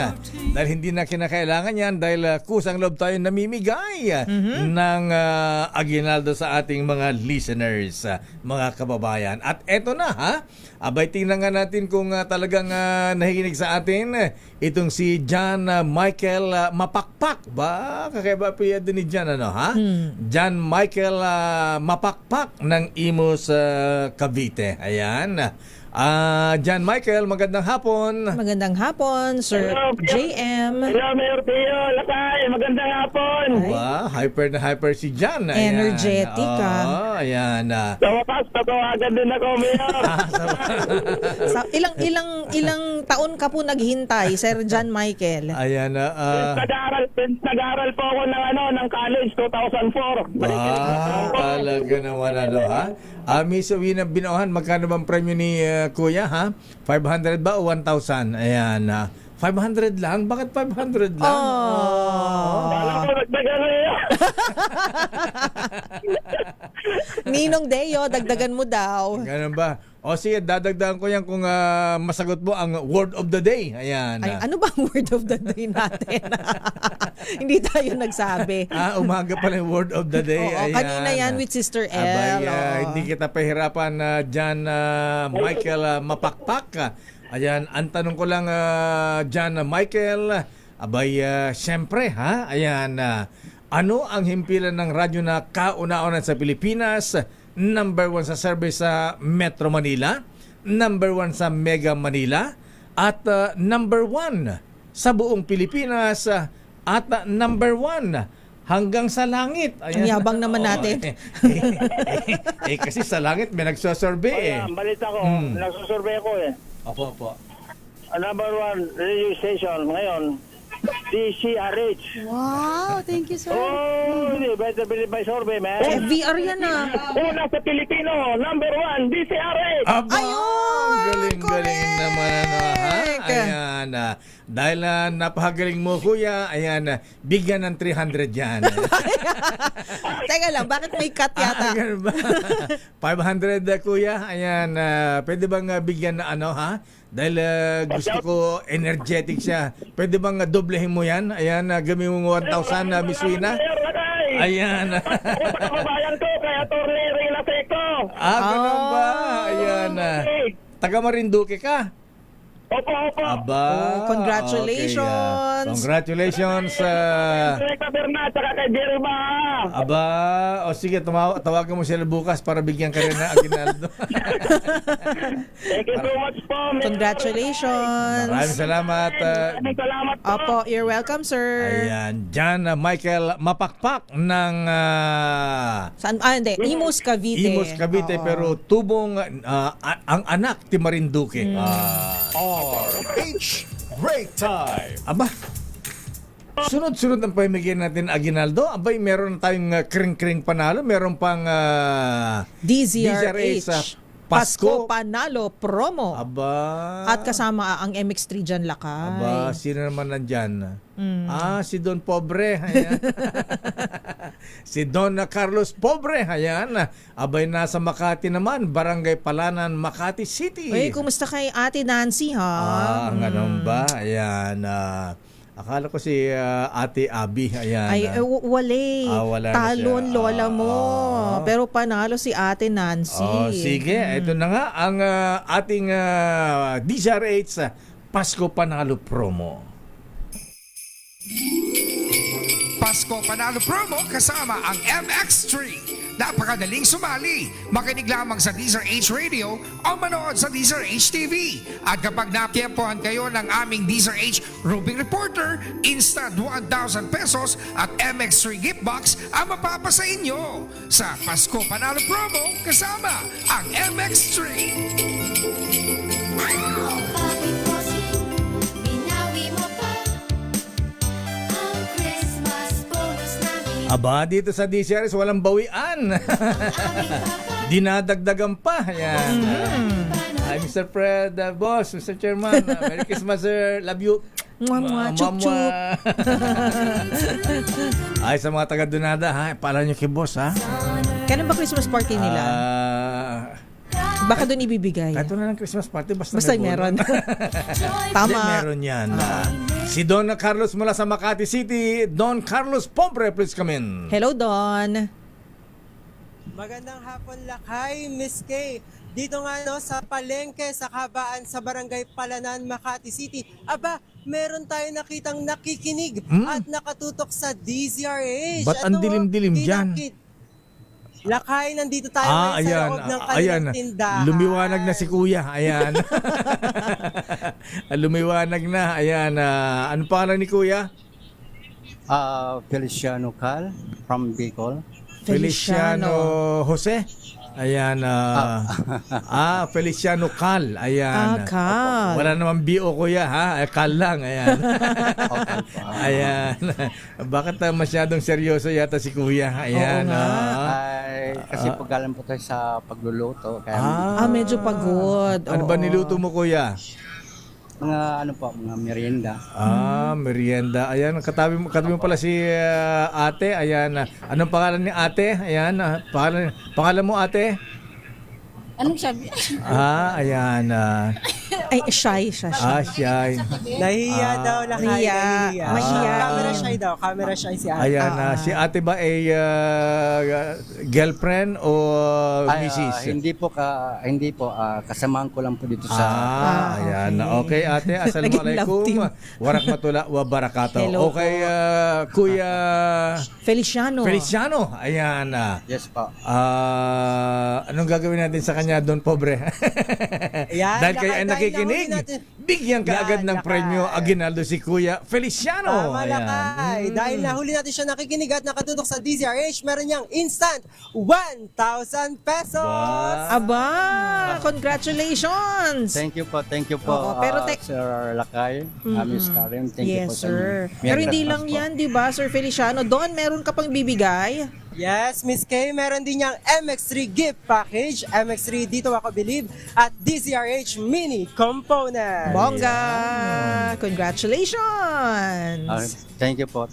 Dahil hindi na kinakailangan yan dahil kusang loob tayo namimigay ng aginaldo sa ating mga listeners, mga kababayan. At eto na, ha? Abay, tingnan nga natin kung talagang nahikinig sa atin itong si John Michael Mapakpak. Ba? Kakaiba po yan din ni John, ano, ha? John Michael Mapakpak ng Imus, Cavite. Ayan. John Michael, magandang hapon. Magandang hapon, Sir JM. Hello, Mayor Pio, Lakay, magandang hapon. Wow, hyper na hyper si John. Ayan. Energetic, ayan. Sa wakas, tatawagan din ako, Mayor. Ilang taon ka po naghintay, Sir John Michael? Ayan. Nag-aaral po ako ng college, 2004. Talaga naman, ano, ha? Miss Wina Binohan, magkano bang premyo ni Kuya, ha? 500 ba o 1,000? Ayan. 500 lang? Bakit 500 lang? Wala ko nagdagan Ninong Deo, dagdagan mo daw. Ganun ba? O sige, dadagdagan ko yan kung masagot mo ang word of the day. Ayan. Ay, ano ba ang word of the day natin? Hindi tayo nagsabi. Umaga pala yung word of the day. Oo, ayan. kanina yan with Sister L. Abay, hindi kita pahirapan dyan, Michael Mapakpak. Ayan, ang tanong ko lang dyan, Michael, abay, syempre, ha? Ayan, ano ang himpilan ng radyo na kauna-unan sa Pilipinas? Number 1 sa service sa Metro Manila, number 1 sa Mega Manila, at number 1 sa buong Pilipinas, at number 1 hanggang sa langit. Ayan. Ang yabang naman natin. Kasi sa langit may nagsasurvey Balita ko, nagsasurvey ako Opo. Number 1 radio station ngayon, DCRH. Wow, thank you, sir. Oh, better believe my survey, man. FVR yan Una sa Pilipino, number 1, DCRH. Galing naman, ha? Ayan, dahil napakagaling mo, Kuya, ayan, bigyan ng 300 yan. Teka lang, bakit may cut yata? Ganun ba? 500, Kuya, ayan, pwede bang bigyan na ha? Dahil gusto ko energetic siya. Pwede bang doblehin mo yan? Ayan, gawin mo 1,000 na Miss Wina. Ayan. Kababayan ko, kaya Torne Reyna Seco. Ganun ba? Ayan. Taga Marinduque ka? Opo. Aba. Congratulations. Okay, congratulations. Kay Berna, tsaka kay Jerry Baha. Aba. O sige, tawagan mo sila bukas para bigyan ka rin ng aginaldo. Thank you so much po. Maraming salamat. Maraming salamat po. Opo, you're welcome, sir. Ayan, John Michael Mapakpak ng Hindi, Imus Cavite. Imus Cavite, pero tubong ang anak ti Marinduque. RH Break Time. Aba, sunod-sunod ang pamigyan natin aginaldo. Abay, meron tayong kring-kring panalo. Meron pang DZRH Pasko Panalo Promo. Aba. At kasama ang MX3 dyan, Lakay. Aba, sino naman nandyan? Si Don Pobre. Ayan. Si Don Carlos Pobre. Ayan. Abay, nasa Makati naman. Barangay Palanan, Makati City. Uy, kumusta kay Ate Nancy, ha? Ganun ba? Ayan. Akala ko si Ate Abby. Ayan. Ay, wala talon lola mo. Pero panalo si Ate Nancy. Sige, ito na nga ang ating DZRH Pasko Panalo Promo. Pasko Panalo Promo kasama ang MX3. Napakadaling sumali. Makinig lamang sa DZRH Radio o manood sa DZRH TV. At kapag nakiempohan kayo ng aming DZRH Roving Reporter, instant 1,000 pesos at MX3 gift box ang mapapasa inyo. Sa Pasko Panalo Promo kasama ang MX3. Aba, dito sa DCRS, walang bawian. dinadagdagan pa. Ayan. Hi, Mr. Fred, boss, Mr. Chairman. Merry Christmas, sir. Love you. Mwah, chup, chup. Ay, sa mga taga-Dunada, ha? Pala nyo kay boss, ha? Kailan ba Christmas party nila? Baka doon ibibigay. Ito na lang Christmas party, basta meron. Tama. Hindi, meron yan. Si Don Carlos mula sa Makati City. Don Carlos Pobre, please come in. Hello, Don. Magandang hapon, Lakay, Miss Kay. Dito nga sa palengke sa Kabaan sa Barangay Palanan, Makati City. Aba, meron tayo nakitang nakikinig at nakatutok sa DZRH. Ba't ang dilim-dilim dyan? Lakay, nandito tayo ngayon sa loob ng kanilang tindahan. Lumiwanag na si Kuya. Ayan. Lumiwanag na. Ayan. Ano pangalan ni Kuya? Feliciano Cal from Bicol. Feliciano Jose? Ayan. Feliciano Cal. Ayan. Cal. Wala naman BO, Kuya, ha? Cal lang. Ayan. Ayan. Bakit masyadong seryoso yata si Kuya? Ayan. Kasi pagalan po tayo sa pagluluto. Kaya medyo pagod. Ano ba niluto mo, Kuya? Mga merienda. Merienda. Ayan, katabi mo pala si ate. Ayan. Anong pangalan ni ate? Ayan. Pangalan mo, ate? Anong sabi? Ayan. Ay, shy. Shy. Nahihiya daw, Lakay. Mahiya. Camera shy si ate. Ayan. Si ate ba ay girlfriend o misis? Hindi po, kasamahan ko lang po dito sa... Ayan. Okay, ate. Assalamualaikum. Warakmatullah wa barakatuh. Hello Okay, Kuya Feliciano. Ayan. Yes po. Anong gagawin natin sa kanya doon, pobre? Dahil kayo ay nakikinig, bigyan ka agad ng premyo aginaldo si Kuya Feliciano. Tama, Lakay. Dahil nahuli natin siya nakikinig at nakatutok sa DZRH, meron niyang instant 1,000 pesos. Aba, congratulations. Thank you po. Oo, pero Sir Lakay, Miss Karen, thank you po Yes, sir. sa inyo. Pero hindi lang yan, di ba, Sir Feliciano? Doon, meron ka pang bibigay? Yes, Miss Kay, meron din niyang MX3 gift package. MX3 Dito Ako Believe at DZRH Mini Component. Bongga! Congratulations! Thank you po.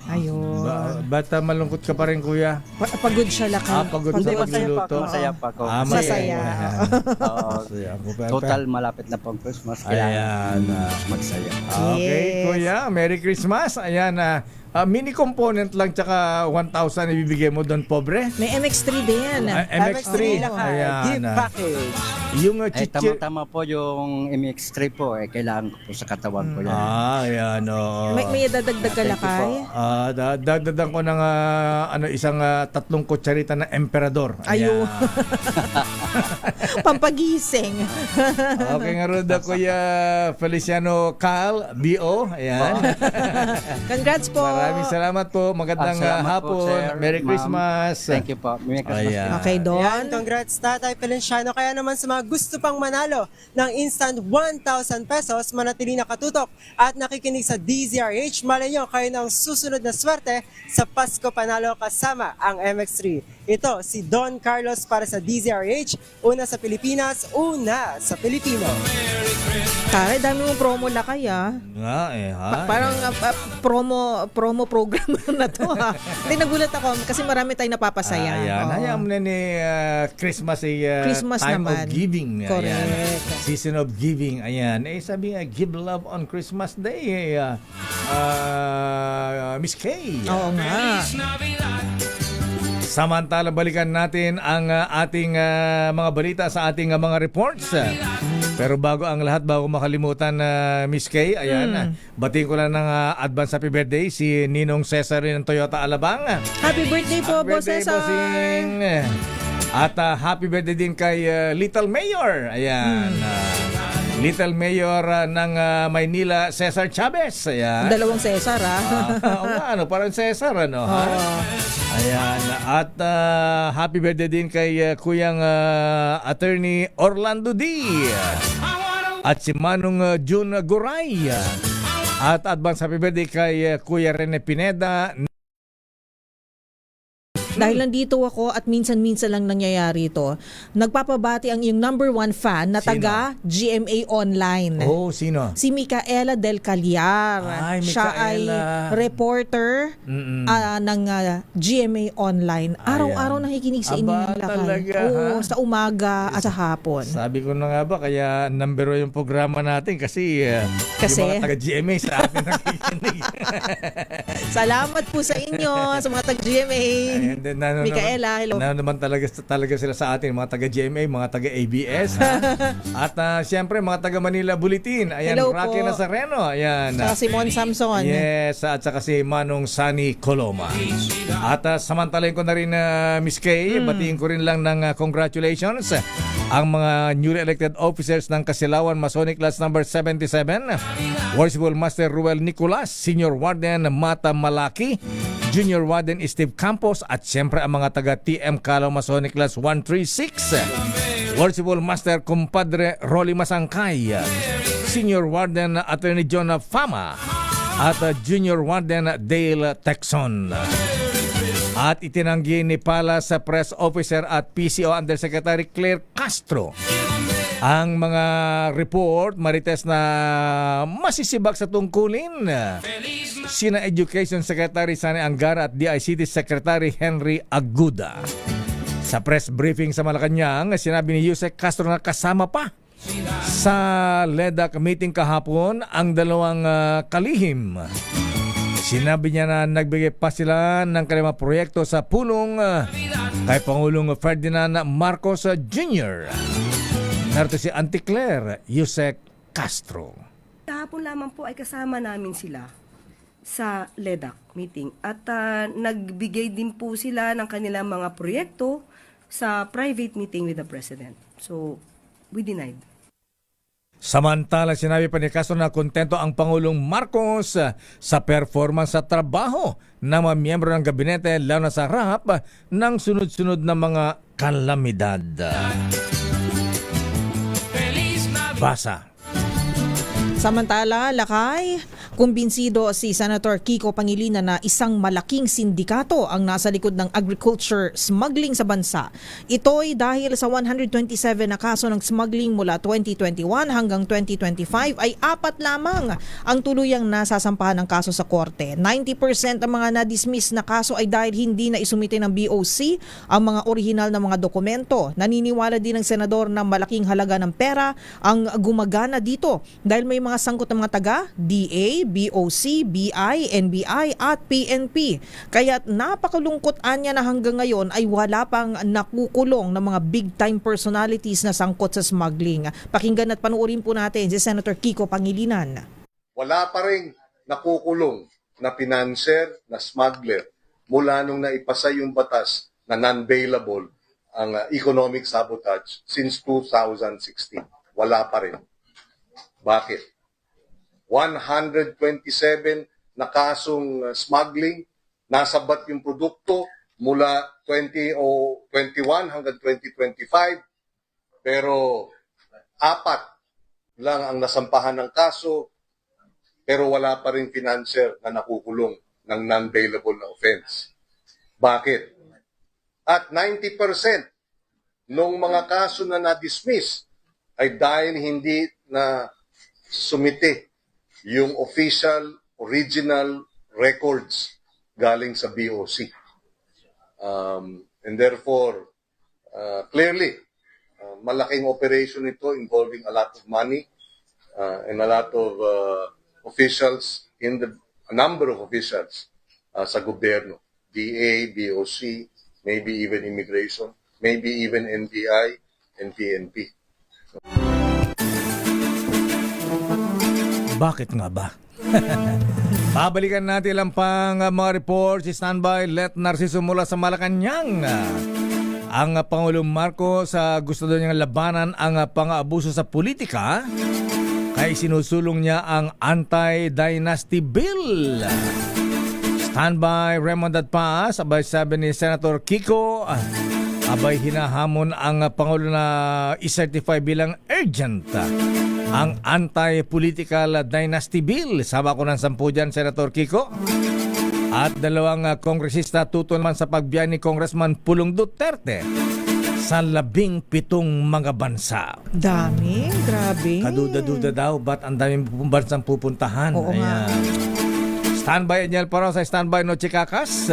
Ayun. Ba't malungkot ka pa rin, Kuya? Pagod siya, Lakay. Pagod sa pagluluto. Masaya pa ako. Masaya. Total malapit na pang Christmas. Kailangan magsaya. Okay, Yes. Kuya, Merry Christmas. Ayan, mini component lang tsaka 1,000 ibibigay mo doon, pobre. May MX3 din. MX3. Ayan. Gift package. Yung tama-tama po yung MX3 po. Kailangan ko po sa katawan ko yan. Ayan. May dadagdag ka, Lakay? Dagdagan ko ng isang 3 kutsarita na emperador. Ayun. Pampagising. Okay nga rin Kuya Feliciano Cal, BO. Ayan. Congrats po. Maraming salamat po. Magandang hapon. Merry Christmas. Thank you po. Merry Christmas. Okay, Don. Ayan, congrats Tatay Feliciano. Kaya naman sa mga gusto pang manalo ng instant 1,000 pesos, manatili nakatutok at nakikinig sa DZRH. Malay nyo, kayo na ang susunod na swerte sa Pasko Panalo kasama ang MX3. Ito, si Don Carlos para sa DZRH. Una sa Pilipinas, una sa Pilipino. Kaya, dami mong promo, Lakay, Nga Parang promo program na to, Hindi, nagulat ako kasi marami tayong napapasaya. Ayan. Hayaan mo na ni Christmas Christmas time naman. of giving. Correct. Ayan. Season of giving. Ayan. Sabi nga, give love on Christmas Day. Miss Kay. Oo nga. Samantala, balikan natin ang ating mga balita sa ating mga reports. Pero bago makalimutan, Miss Kay, ayan, batiin ko lang ng advance happy birthday si Ninong Cesar ng Toyota Alabang. Happy birthday po, Boss Cesar! Bossing. At happy birthday din kay Little Mayor. Ayan. Little Mayor ng Maynila, Cesar Chavez. Ayan. Dalawang Cesar, Parang Cesar, Ayan. At happy birthday din kay Kuyang Attorney Orlando D. At si Manong June Guray. At advance happy birthday kay Kuya Rene Pineda Dahil nandito ako at minsan-minsan lang nangyayari ito, nagpapabati ang iyong number 1 fan na Sino? taga GMA Online. Oh, sino? Si Micaela Del Callar. Ay, Siya ay Micaela. reporter ng GMA Online. Araw-araw nakikinig sa Aba, inyong lakay. talaga, Oo, ha? sa umaga at sa hapon. Sabi ko na nga ba, kaya number 1 yung programa natin kasi, Kasi? yung mga taga-GMA sa atin nakikinig. Salamat po sa inyo, sa mga taga-GMA. And then, Micaela, hello. naman talaga sila sa atin, mga taga-GMA, mga taga-ABS. At siyempre, mga taga-Manila Bulletin. Ayan, Hello Rocky po. Nazareno. Ayan. Saka si Mon Samson. Yes, at saka si Manong Sani Coloma. At samantalayin ko na rin Miss Kay, batiin ko rin lang ng congratulations ang mga newly elected officers ng Kasilawan Masonic Class number 77, Worshipful Master Ruel Nicolas, Senior Warden Mata Malaki, Junior Warden Steve Campos, at siyempre ang mga taga TM Calao Masonic Class 136, Worshipful Master Compadre Rolly Masangkay, Senior Warden Attorney John Fama, at Junior Warden Dale Texon. At itinanggi ni Pala sa Press Officer at PCO Undersecretary Claire Castro ang mga report marites na masisibak sa tungkulin sina Education Secretary Sani Angara at DICT Secretary Henry Aguda. Sa press briefing sa Malacanang, sinabi ni Yusek Castro na kasama pa sa LEDAC meeting kahapon ang dalawang kalihim. Sinabi niya na nagbigay pa sila ng kanilang proyekto sa pulong kay Pangulong Ferdinand Marcos Jr. Narito si Auntie Claire Yusek Castro. Kahapon lamang po ay kasama namin sila sa LEDAC meeting at nagbigay din po sila ng kanilang mga proyekto sa private meeting with the President. So, we denied. Samantala, sinabi pa ni Castro na kontento ang Pangulong Marcos sa performance sa trabaho ng mga miyembro ng gabinete lalo na sa harap ng sunod-sunod na mga kalamidad. Basa. Samantala, lakay, kumbinsido si Senator Kiko Pangilinan na isang malaking sindikato ang nasa likod ng agriculture smuggling sa bansa. Ito'y dahil sa 127 na kaso ng smuggling mula 2021 hanggang 2025 ay 4 lamang ang tuluyang nasasampahan ng kaso sa korte. 90% ang mga na-dismiss na kaso ay dahil hindi na isumite ng BOC ang mga orihinal na mga dokumento. Naniniwala din ng senador na malaking halaga ng pera ang gumagana dito dahil may mga sangkot ng mga taga DA, BOC, BI, NBI at PNP. Kaya't napakalungkot anya na hanggang ngayon ay wala pang nakukulong ng mga big-time personalities na sangkot sa smuggling. Pakinggan at panuorin po natin si Senator Kiko Pangilinan. Wala pa rin nakukulong na financer, na smuggler mula nung naipasa yung batas na non-bailable ang economic sabotage since 2016. Wala pa rin. Bakit? 127 na kasong smuggling, nasabat yung produkto mula 2021 hanggang 2025, pero 4 lang ang nasampahan ng kaso, pero wala pa rin financer na nakukulong ng non-bailable na offense. Bakit? At 90% nung mga kaso na na-dismiss ay dahil hindi na sumite yung official, original records galing sa BOC. And therefore, clearly, malaking operation ito involving a lot of money and a lot of officials, a number of officials sa gobyerno. DA, BOC, maybe even immigration, maybe even NBI and PNP. Bakit nga ba? Babalikan natin lang pang mga reports. Standby, Let Narciso mula sa Malacanang. Ang Pangulong Marcos gusto daw niyang labanan ang pang-aabuso sa politika kaya sinusulong niya ang Anti-Dynasty Bill. Standby, Raymond at Paas. Abay sabi ni Senator Kiko, abay hinahamon ang Pangulo na i-certify bilang urgent ang Anti-Political Dynasty Bill. Sama ko ng 10 dyan, Senator Kiko. At dalawang kongresista tuto naman sa pagbiyahe ni Congressman Pulong Duterte sa 17 mga bansa. Dami, grabe. Kaduda-duda daw, ba't ang daming bansang pupuntahan? Oo nga. Standby, Daniel Paro sa Standby No Chikakas.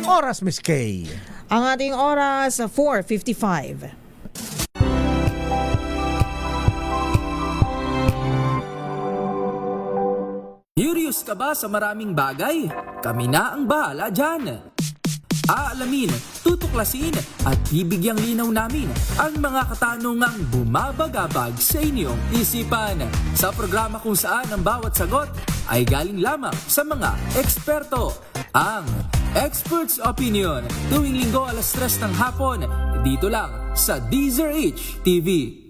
Oras, Miss Kay. Ang ating oras, 4:55. Curious ka ba sa maraming bagay? Kami na ang bahala dyan. Aalamin, tutuklasin at bibigyang linaw namin ang mga katanungang bumabagabag sa inyong isipan. Sa programa kung saan ang bawat sagot ay galing lamang sa mga eksperto. Ang Expert's Opinion, tuwing linggo 3:00 ng hapon, dito lang sa DZRH TV.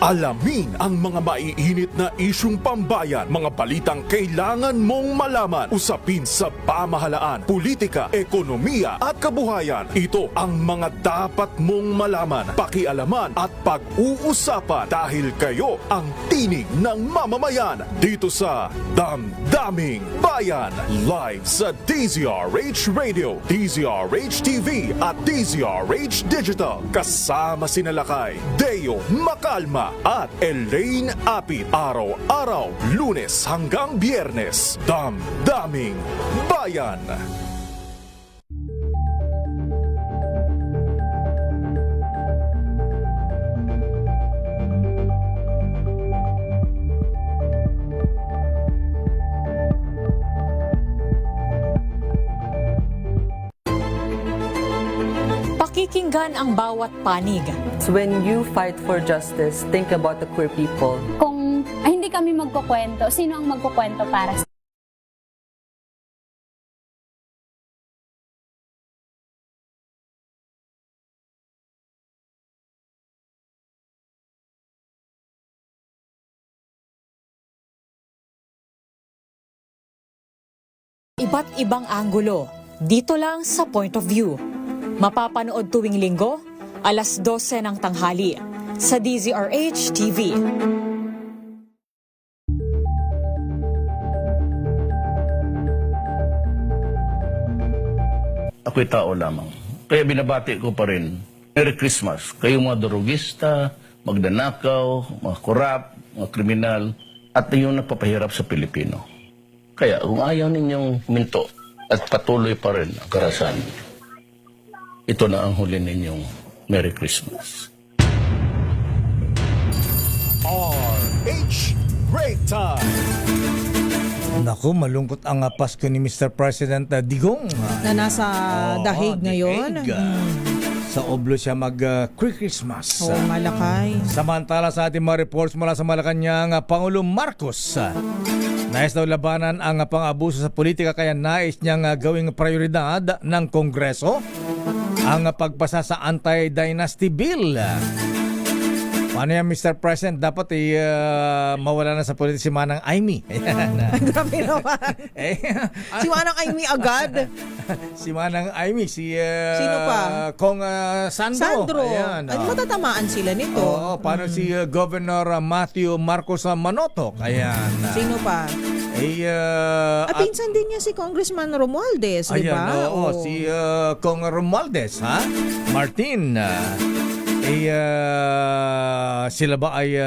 Alamin ang mga maiinit na isyung pambayan, mga balitang kailangan mong malaman, usapin sa pamahalaan, politika, ekonomiya at kabuhayan. Ito ang mga dapat mong malaman, pakialaman at pag-uusapan dahil kayo ang tinig ng mamamayan dito sa Damdaming Bayan. Live sa DZRH Radio, DZRH TV at DZRH Digital. Kasama sinalakay Deo Macalma at Elaine Apit. Araw-araw, Lunes hanggang Biyernes. Damdaming Bayan. Pakikinggan ang bawat panig. When you fight for justice, think about the queer people. Kung hindi kami magkukwento, sino ang magkukwento para sa Iba't ibang anggulo, dito lang sa Point of View. Mapapanood tuwing linggo, 12:00 ng tanghali, sa DZRH TV. Ako'y tao lamang. Kaya binabati ko pa rin, Merry Christmas. Kayong mga durugista, magdanakaw, mga korap, mga kriminal, at yung nagpapahirap sa Pilipino. Kaya kung ayaw ninyong minto at patuloy pa rin ang karahasan, ito na ang huli ninyong Merry Christmas. RH Break Time. Naku, malungkot ang Pasko ni Mr. President Digong. Na nasa Dahig ngayon. Sa Oblo siya mag-Christmas. Oo, Malakay. Samantala sa ating mga reports mula sa Malacanang, Pangulo Marcos. Nais daw labanan ang pang-abuso sa politika kaya nais niyang gawing prioridad ng Kongreso ang pagpasa sa Anti-Dynasty Bill. Paano yan, Mr. President? Dapat mawala na sa politika si Manang Aimee. Grabe naman. Si Manang Aimee agad. Si Manang Aimee, Sino pa? Kong Sandro. Ayan, Ay, matatamaan sila nito. Oo, paano si Governor Matthew Marcos Manotoc? Ayan. Sino pa? Pinsan din niya si Congressman Romualdez, di ba? Ayan, oo. Si Kong Romualdez, ha? Martin. Sila ba ay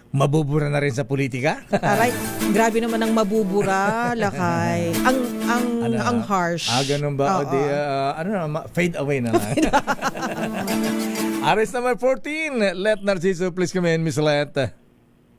mabubura na rin sa politika? Aray, grabe naman ang mabubura, Lakay. Ang harsh. Ganun ba? Fade away na lang. Arrest number 14. Let Narciso please come in, Miss Let.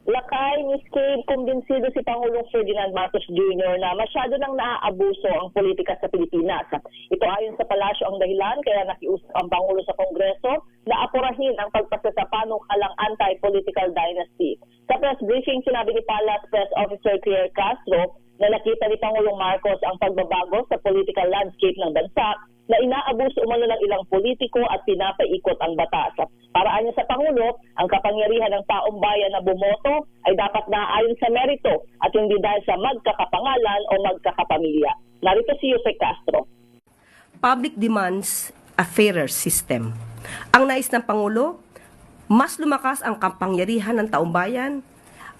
Lakay, Miss Kate, kumbinsido si Pangulong Ferdinand Marcos Jr. na masyado nang naaabuso ang politika sa Pilipinas. Ito ayon sa palasyo ang dahilan kaya nakiusap ang Pangulo sa Kongreso na apurahin ang pagpasa sa panukalang anti-political dynasty. Sa press briefing, sinabi ni Palace Press Officer Claire Castro na nakita ni Pangulong Marcos ang pagbabago sa political landscape ng bansa na inaabuso umano ng ilang politiko at pinapaikot ang batas. Para ayon sa Pangulo, ang kapangyarihan ng taong bayan na bumoto ay dapat naaayon sa merito at hindi dahil sa magkakapangalan o magkakapamilya. Narito si Jose Castro. Public demands a fairer system. Ang nais ng Pangulo, mas lumakas ang kapangyarihan ng taong bayan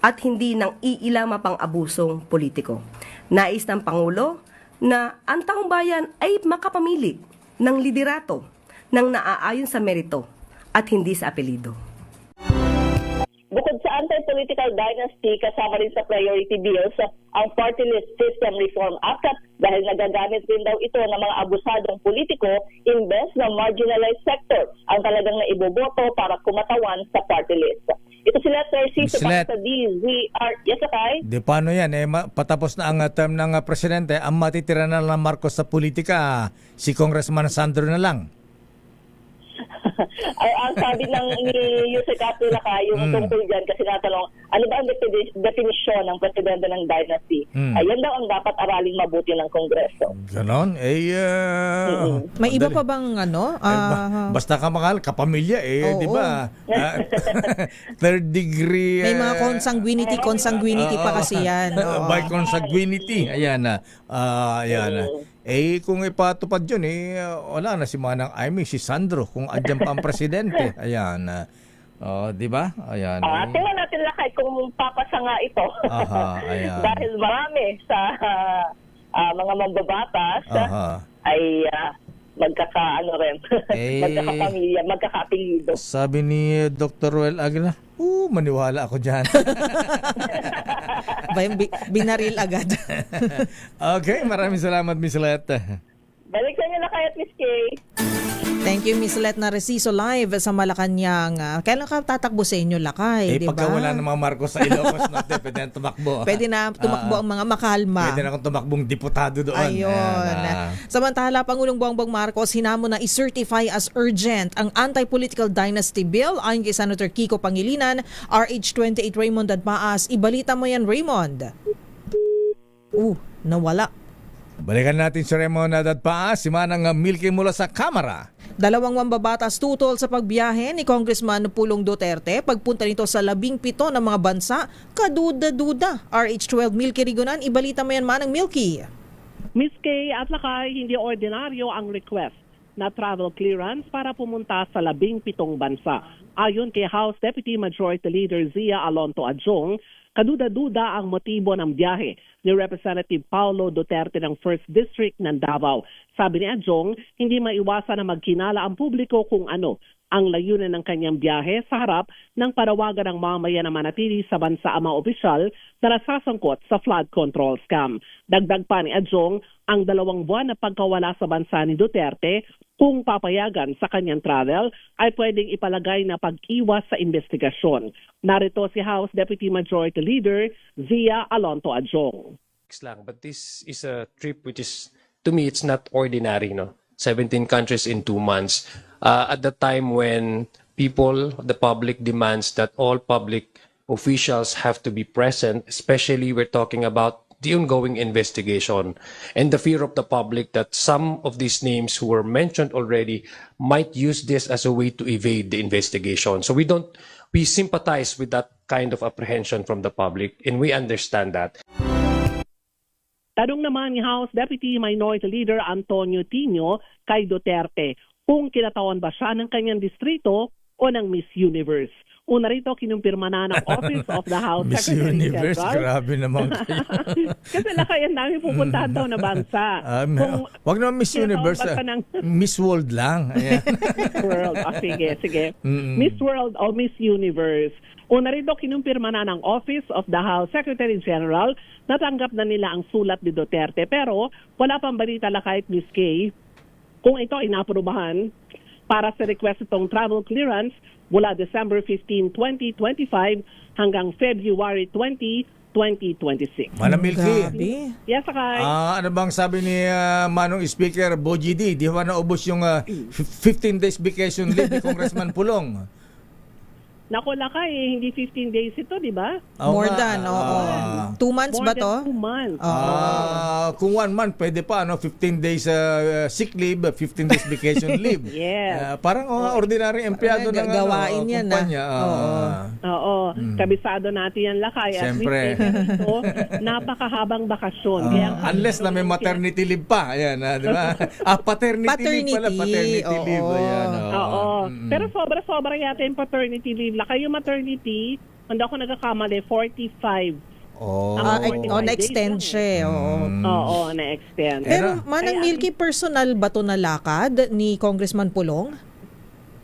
at hindi ng iilang pang abusong politiko. Nais ng Pangulo na ang taong bayan ay makapamili ng liderato ng naaayon sa merito at hindi sa apelido. Bukod sa anti-political dynasty, kasama rin sa priority bills ang Party List System Reform Act dahil nagagamit rin daw ito ng mga abusadong politiko imbes na marginalized sector ang talagang naiboboto para kumatawan sa party list. Ito sila, Sir para sa DZR. Yes, okay? Di paano yan? Patapos na ang term ng presidente, ang matitira na lang Marcos sa politika, si Congressman Sandro na lang. Ang sabi ng ni Yusek Abdulaka, yung tungkol dyan, kasi natanong, ano ba ang definisyon ng presidente ng dynasty? Ayan daw ang dapat aralin mabuti ng Kongreso. Ganon? May iba pa bang basta ka mahal, kapamilya di ba? Third degree. May mga consanguinity pa kasi yan. By consanguinity. Ayan na. Kung ipatupad yun, wala na si Manang Aimee, si Sandro, kung andyan pa ang presidente. Ayan. Di ba? Ayan. Tingnan natin lakay kung papasa nga ito. Ayan. Dahil marami sa mga mambabatas ay magkakapamilya, magkakaapelido. Sabi ni Dr. Ruel Aguila, maniwala ako dyan. Binaril agad. Okay, maraming salamat, Miss Let. Balik sa inyo na kayo at Miss Kay. Thank you, Miss Let Narciso, live sa Malacanang. Kailan ka tatakbo sa inyo, Lakay? Diba? Pagka wala ng mga Marcos sa Ilocos Norte, pwede na tumakbo. Pwede na tumakbo ang mga makalma. Pwede na akong tumakbong diputado doon. Ayun. Samantala, Pangulong Bongbong Marcos hinamon na i-certify as urgent ang anti-political dynasty bill ayon kay Senator Kiko Pangilinan, RH28 Raymond Dadmaas. Ibalita mo yan, Raymond. Nawala. Balikan natin si Raymond Dadmaas, si Manang Milky mula sa Kamara. Dalawang mambabatas tutol sa pagbiyahe ni Congressman Pulong Duterte pagpunta nito sa 17 ng mga bansa, kaduda-duda. RH12 Milky Rigonan, ibalita mo yan, Manang Milky. Miss Kay at Lakay, hindi ordinaryo ang request na travel clearance para pumunta sa 17 bansa. Ayon kay House Deputy Majority Leader Zia Alonto Adjong, kaduda-duda ang motibo ng biyahe ni Representative Paulo Duterte ng 1st District ng Davao. Sabi ni Adjong, hindi maiwasan na magkinala ang publiko kung ano ang layunin ng kanyang biyahe sa harap ng parawagan ng mamamayan na manatili sa bansa ang mga opisyal na nasasangkot sa flood control scam. Dagdag pa ni Adjong, ang 2 buwan na pagkawala sa bansa ni Duterte, kung papayagan sa kanyang travel, ay pwedeng ipalagay na pag-iwas sa investigasyon. Narito si House Deputy Majority Leader Zia Alonto Adjong. But this is a trip which is, to me, it's not ordinary. 17 countries in 2 months. At the time when the public demands that all public officials have to be present, especially we're talking about the ongoing investigation and the fear of the public that some of these names who were mentioned already might use this as a way to evade the investigation. So we sympathize with that kind of apprehension from the public, and we understand that. Tanong naman ni House Deputy Minority Leader Antonio Tino kay Duterte kung kinatawan ba siya ng kanyang distrito o ng Miss Universe. Una rito, kinumpirma na ng Office of the House Miss Secretary Universe, General. grabe naman kayo. Kasi lakayan namin pupuntahan daw na bansa. Wag naman Miss Universe, Miss World lang. Ayan. Miss World. Sige. Miss World o Miss Universe. Una rito, kinumpirma na ng Office of the House Secretary General, natanggap na nila ang sulat ni Duterte. Pero wala pang balita kahit Miss Kay kung ito ay naaprubahan para sa request itong travel clearance mula December 15, 2025 hanggang February 20, 2026. Manang Milky. Yes, Akay. Ano bang sabi ni Manong Speaker Boji D? Di ba naubos yung 15 days vacation leave ni Congressman Pulong? Naku, Lakay, hindi 15 days ito, di ba? More than, oo. 2 months More ba to? than 2 months. Kung 1 month, pwede pa, 15 days sick leave, 15 days vacation leave. Yes. Parang ordinary empleyado ng gawain yan, kumpanya. Oo. Kabisado natin yan, Lakay. At Siyempre. least ito, napakahabang bakasyon. Kaya Unless na may maternity leave pa. Ayan, di ba? Paternity leave pala. Paternity leave. Ayan, Oo. Pero sobra-sobra yata yung paternity leave. Lakay yung maternity, hindi ako nagkakamali, 45. Na-extend siya. Oo, na-extend. Pero, Manang Milky, personal ba to na lakad ni Congressman Pulong?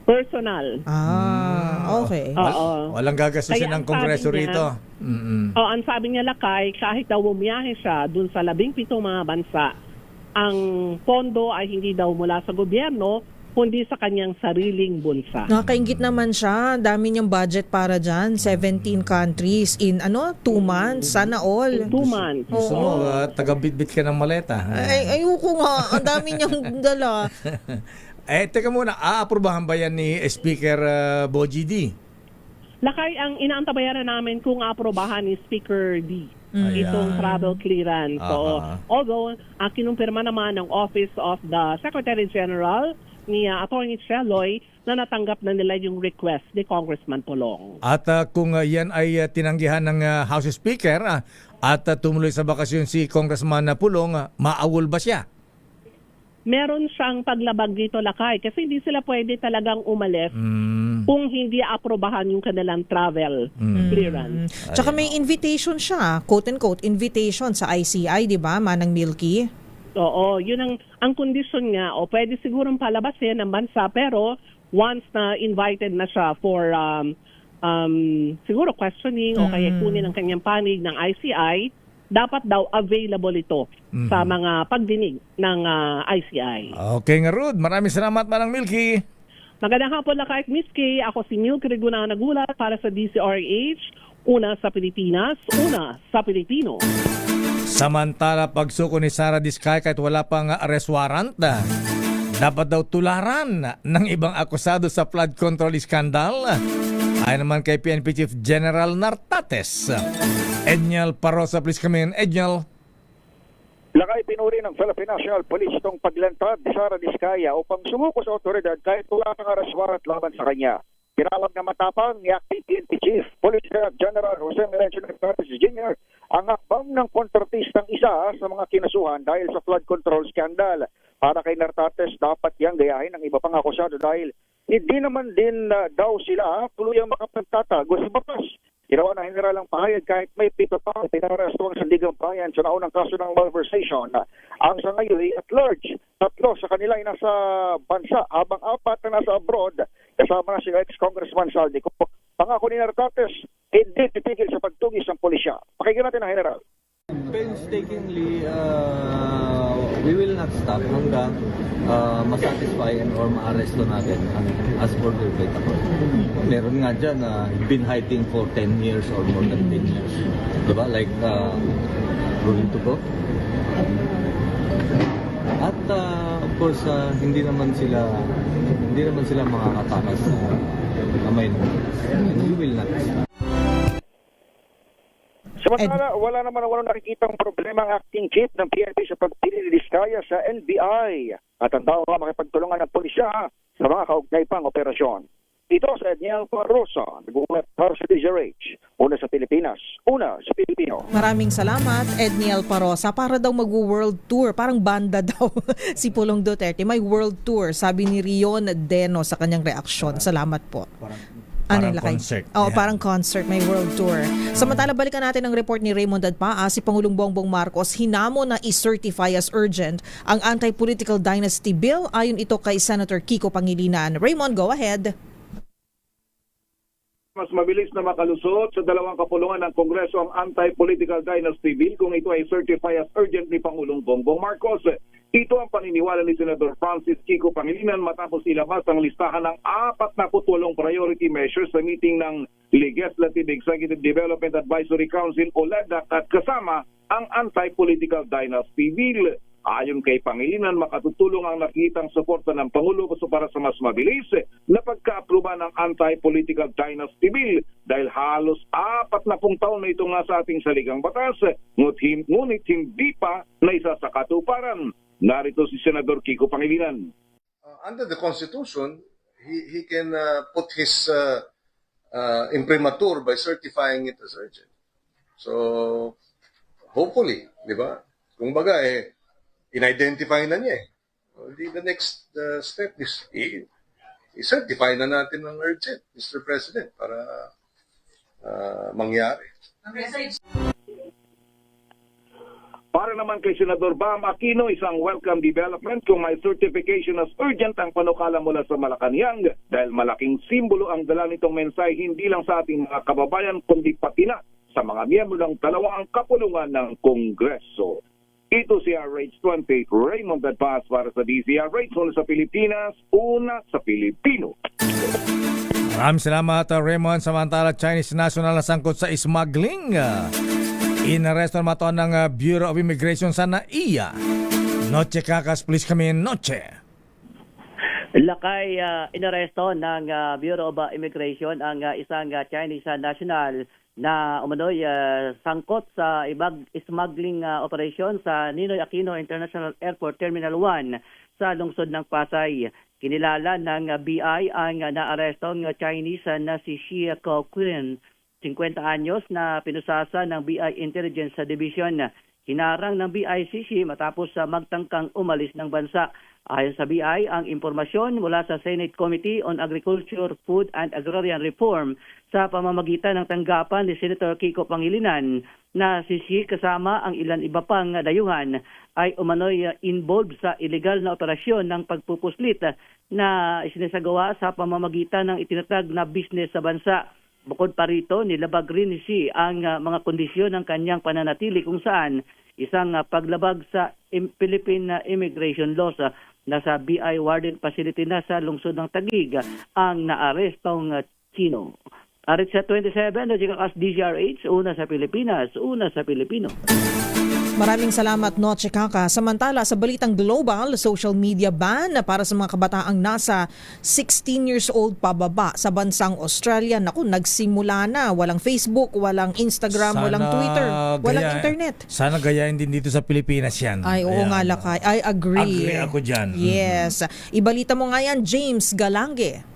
Personal. Okay. Oo. Walang gagastusin Kaya ng Kongreso ang sabi niya, rito. Ang sabi niya, Lakay, kahit daw bumiyahe siya dun sa 17 mga bansa, ang pondo ay hindi daw mula sa gobyerno, kundi sa kanyang sariling bulsa. Nakakaingit naman siya. Dami niyang budget para dyan. 17 countries in 2 months. Sana all. 2 months. Gusto mo, taga-bitbit ka ng maleta. Ayoko nga. Ang dami niyang dala. Teka muna, aaprubahan ba yan ni Speaker Boji D? Lakay, ang inaantabayaran namin kung aprobahan ni Speaker D. Itong travel clearance. So, although, kinumpirma naman ng Office of the Secretary General ni Attorney Cheloy na natanggap na nila yung request ni Congressman Pulong. At kung yan ay tinanggihan ng House Speaker at tumuloy sa bakasyon si Congressman Pulong, maawol ba siya? Meron siyang paglabag dito, Lakay, kasi hindi sila pwede talagang umalis kung hindi aprobahan yung kanilang travel clearance. Tsaka may invitation siya, quote-unquote, invitation sa ICI, di ba, Manang Milky? Oo, yun ang kondisyon nga. O pwede sigurong palabasin ng bansa, pero once na invited na siya for siguro questioning o kaya kunin ang kanyang panig ng ICI, dapat daw available ito sa mga pagdinig ng ICI. Okay nga, Rud. Maraming salamat, Manang Milky. Magandang hapon, Lakay at Miss Kay. Ako si Milky Reguna Nagulat para sa DZRH. Una sa Pilipinas, una sa Pilipino. Samantala, pagsuko ni Sara Diskaya kahit wala pang arrest warrant, dapat daw tularan ng ibang akusado sa flood control scandal. Ayon naman kay PNP Chief General Nartates. Edniel Parosa, please come in. Edniel. Lakay, pinuri ng Philippine National Police itong paglantad ni Sara Diskaya upang sumuko sa otoridad kahit wala pang arrest warrant laban sa kanya. Tinawag na matapang ni Acting PNP Chief Police General Jose Melencio Nartates Jr. ang hakbang ng kontratistang isa sa mga kinasuhan dahil sa flood control scandal. Para kay Nartates, dapat yang gayahin ng iba pang akusado dahil hindi naman din daw sila tuluyang makapagtatago sa batas. Ginawa na general ang pahayag kahit may pito pa pinarasto ang Sandigang Bayan sa naunang kaso ng malversation. Ang sa ngayon ay at large. 3 sa kanila ay nasa bansa habang 4 na nasa abroad. Kasama na si ex-Congressman Saldico. Pangako ni Nartates, hindi titigil sa pagtugis ng pulisya. Pakinggan natin ang general. Painstakingly, we will not stop hanggang masatisfy or ma-arresto natin as for the protocol. Meron nga dyan been hiding for 10 years or more than 10 years. Diba? Like willing to go. At of course, hindi naman sila makakatakas na may and we will not stop. Samantala, wala naman nakikitang problema ang acting chief ng PNP sa pagpili ni Diskaya sa NBI at ang tao makipagtulungan ng pulisya sa mga kaugnay pang operasyon. Ito sa Edniel Parosa, nag-uulat para sa DZRH. Una sa Pilipinas, una sa Pilipino. Maraming salamat, Edniel Parosa. Para daw mag-world tour, parang banda daw si Pulong Duterte. May world tour, sabi ni Rion Deno sa kanyang reaksyon. Salamat po. Parang concert. Parang concert, may world tour. Samantala, balikan natin ang report ni Raymond Adpaa. Si Pangulong Bongbong Marcos hinamon na i-certify as urgent ang Anti-Political Dynasty Bill. Ayon ito kay Senator Kiko Pangilinan. Raymond, go ahead. Mas mabilis na makalusot sa 2 kapulungan ng Kongreso ang Anti-Political Dynasty Bill kung ito ay certify as urgent ni Pangulong Bongbong Marcos. Ito ang paniniwala ni Senator Francis Kiko Pangilinan matapos ilabas ang listahan ng 48 priority measures sa meeting ng Legislative Executive Development Advisory Council o LEDAC at kasama ang Anti-Political Dynasty Bill. Ayon kay Pangilinan, makatutulong ang nakitang suporta ng Pangulo para sa mas mabilis na pagka-aproba ng Anti-Political Dynasty Bill dahil halos 40 taon na ito nga sa ating saligang batas, ngunit hindi pa naisa sa katuparan. Narito si Senador Kiko Pangilinan. Under the Constitution, he can put his imprimatur by certifying it as urgent. So, hopefully, di ba? Kung baga, in-identify na niya The next step is i-certify na natin ng urgent, Mr. President, para mangyari. Para naman kay Senador Bam Aquino, isang welcome development kung may certification as urgent ang panukala mula sa Malacanang dahil malaking simbolo ang dala nitong mensahe hindi lang sa ating mga kababayan kundi pati na sa mga miyembro ng dalawang kapulungan ng Kongreso. Ito si RH28 Raymond Advaz para sa DZRH, una sa Pilipinas, una sa Pilipino. Maraming salamat, Raymond. Samantala, Chinese national na sangkot sa smuggling. Inaresto naman ito ng Bureau of Immigration sa NAIA. Noche Kakas, please kami, Noche. Lakay, inaresto ng Bureau of Immigration ang isang Chinese national na umano'y sangkot sa ibang smuggling operation sa Ninoy Aquino International Airport Terminal 1 sa lungsod ng Pasay. Kinilala ng BI ang naarestong Chinese na si Xia Koquin, 50 anyos, na pinusasa ng BI Intelligence Division. Hinarang ng BICC matapos magtangkang umalis ng bansa. Ayon sa BI, ang impormasyon mula sa Senate Committee on Agriculture, Food and Agrarian Reform sa pamamagitan ng tanggapan ni Senator Kiko Pangilinan na si Xi kasama ang ilan iba pang dayuhan ay umano'y involved sa illegal na operasyon ng pagpupuslit na isinasagawa sa pamamagitan ng itinatag na business sa bansa. Bukod pa rito, nilabag rin ni Xi ang mga kondisyon ng kanyang pananatili kung saan isang paglabag sa Philippine Immigration Laws na sa BI Warden Facility na sa lungsod ng Taguig ang naarestong Chino. Arit sa 27, Nochicakas DZRH, una sa Pilipinas, una sa Pilipino. Maraming salamat, Noche Kaka. Samantala, sa balitang global, social media ban para sa mga kabataang nasa 16 years old pababa sa bansang Australia. Naku, nagsimula na. Walang Facebook, walang Instagram, walang Twitter, walang internet. Sana gayahin din dito sa Pilipinas yan. Ay, oo nga, Lakay. I agree. Agree ako dyan. Yes. Ibalita mo nga yan, James Galange.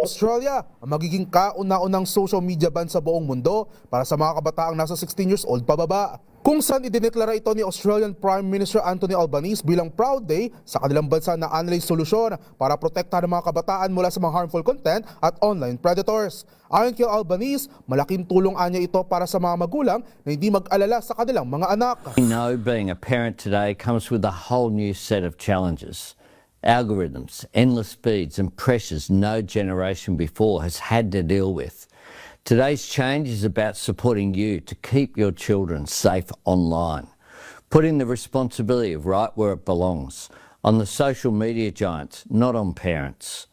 Australia ang magiging kauna-unang social media ban sa buong mundo para sa mga kabataang nasa 16 years old pababa. Kung saan idineklara ito ni Australian Prime Minister Anthony Albanese bilang proud day sa kanilang bansa na online solusyon para protektahan ang mga kabataan mula sa mga harmful content at online predators. Ayon kay Albanese, malaking tulong anya ito para sa mga magulang na hindi mag-alala sa kanilang mga anak. We know being a parent today comes with a whole new set of challenges. Algorithms, endless speeds and pressures no generation before has had to deal with. Today's change is about supporting you to keep your children safe online, putting the responsibility of right where it belongs, on the social media giants, not on parents.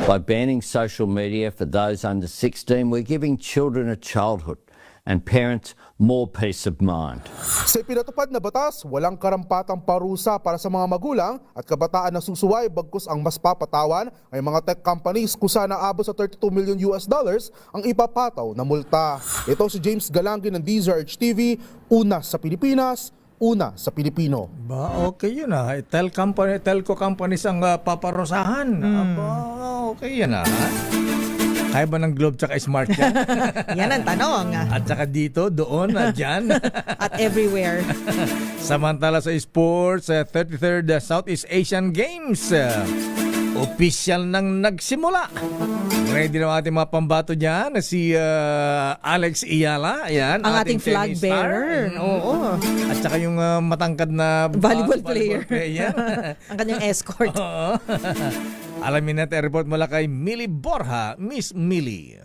By banning social media for those under 16, we're giving children a childhood and parents more peace of mind. Sa pinatupad na batas, walang karampatang parusa para sa mga magulang at kabataan na susuway, bagkus ang mas papatawan ay mga tech companies kung saan naabot sa $32 million ang ipapataw na multa. Ito si James Galange ng DZRH TV, una sa Pilipinas, una sa Pilipino. Ba, okay yun telco companies ang paparusahan. Aba, okay yan Kaya ba ng Globe tsaka Smart yan? Yan ang tanong. At saka dito, doon, dyan. At everywhere. Samantala sa sports, 33rd Southeast Asian Games. Official nang nagsimula. Ready na ating mga pambato dyan. Si Alex Iyala. Ayan, ang ating flag bearer. Oo. At saka yung matangkad na volleyball player. Ang kanyang escort. Oo. Alamin natin, report mula kay Millie Borja. Miss Millie.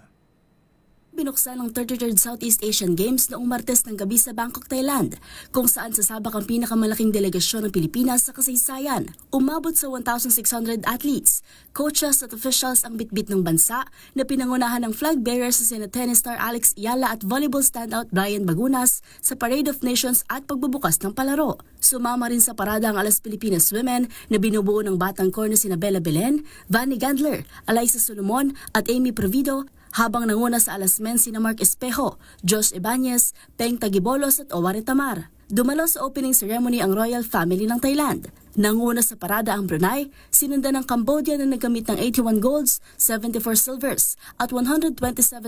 Binuksan ang 33rd Southeast Asian Games noong Martes ng gabi sa Bangkok, Thailand, kung saan sasabak ang pinakamalaking delegasyon ng Pilipinas sa kasaysayan. Umabot sa 1,600 athletes, coaches at officials ang bitbit ng bansa na pinangunahan ng flag bearers sa sina tennis star Alex Yala at volleyball standout Brian Bagunas sa Parade of Nations at pagbubukas ng palaro. Sumama rin sa parada ang Alas Pilipinas Women na binubuo ng batang core na sina Bella Belen, Vanny Gandler, Alaysa Solomon at Amy Provido, habang nanguna sa Alas Men sina Mark Espejo, Josh Ibanez, Peng Tagibolos at Owari Tamar. Dumalo sa opening ceremony ang royal family ng Thailand. Nanguna sa parada ang Brunei, sinundan ng Cambodia na nagkamit ng 81 golds, 74 silvers at 127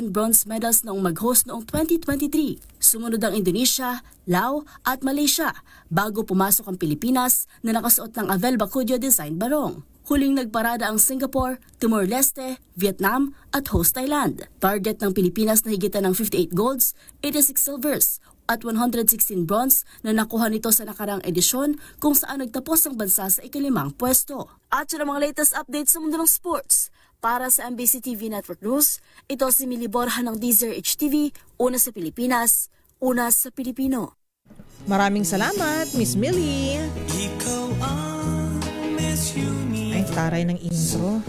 bronze medals noong mag-host noong 2023. Sumunod ang Indonesia, Laos at Malaysia bago pumasok ang Pilipinas na nakasuot ng Avel Bacudio design barong. Huling nagparada ang Singapore, Timor-Leste, Vietnam at host Thailand. Target ng Pilipinas na higitan ng 58 golds, 86 silvers at 116 bronze na nakuha nito sa nakarang edisyon kung saan nagtapos ang bansa sa ikalimang pwesto. At yun ang mga latest updates sa mundo ng sports. Para sa MBC TV Network News, ito si Mili Borja ng DZRH TV, una sa Pilipinas, una sa Pilipino. Maraming salamat, Miss Millie. Ay, taray ng intro.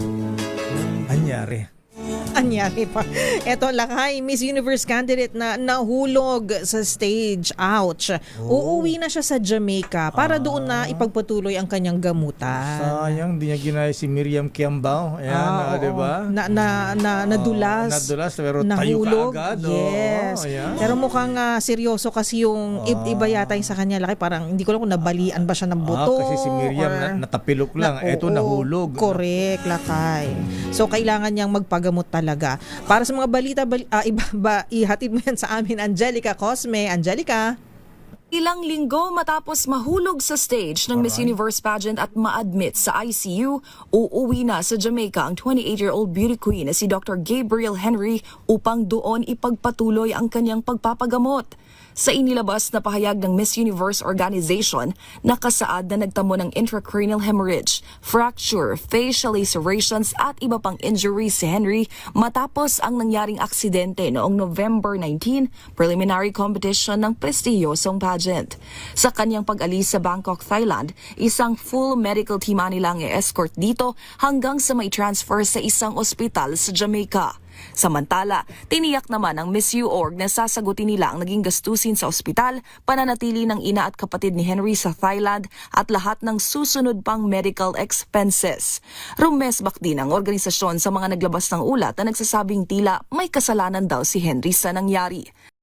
Anyari pa. Eto, Lakay, Miss Universe candidate na nahulog sa stage. Ouch. Uuwi na siya sa Jamaica para doon na ipagpatuloy ang kanyang gamutan. Sayang, di niya ginaya si Miriam Kiambao. Ayan, di ba? Nadulas. Nadulas, pero nahulog. tayo ka agad. Yes. Pero mukhang seryoso kasi yung iba yata yung sa kanya, Lakay. Parang hindi ko lang kung nabalian ba siya ng buto. Kasi si Miriam natapilok lang. Eto, nahulog. Correct, Lakay. So, kailangan niyang magpagamot talaga. Para sa mga balita, ihatid mo yan sa amin, Angelica Cosme. Angelica? Ilang linggo matapos mahulog sa stage ng Miss Universe pageant at ma-admit sa ICU, uuwi na sa Jamaica ang 28-year-old beauty queen na si Dr. Gabriel Henry upang doon ipagpatuloy ang kanyang pagpapagamot. Sa inilabas na pahayag ng Miss Universe Organization, nakasaad na nagtamo ng intracranial hemorrhage, fracture, facial lacerations at iba pang injuries si Henry matapos ang nangyaring aksidente noong November 19, preliminary competition ng prestihiyosong pageant. Sa kanyang pag-alis sa Bangkok, Thailand, isang full medical team nilang i-escort dito hanggang sa may transfer sa isang ospital sa Jamaica. Samantala, tiniyak naman ng Miss U.Org na sasagutin nila ang naging gastusin sa ospital, pananatili ng ina at kapatid ni Henry sa Thailand at lahat ng susunod pang medical expenses. Rumesbak din ang organisasyon sa mga naglabas ng ulat na nagsasabing tila may kasalanan daw si Henry sa nangyari.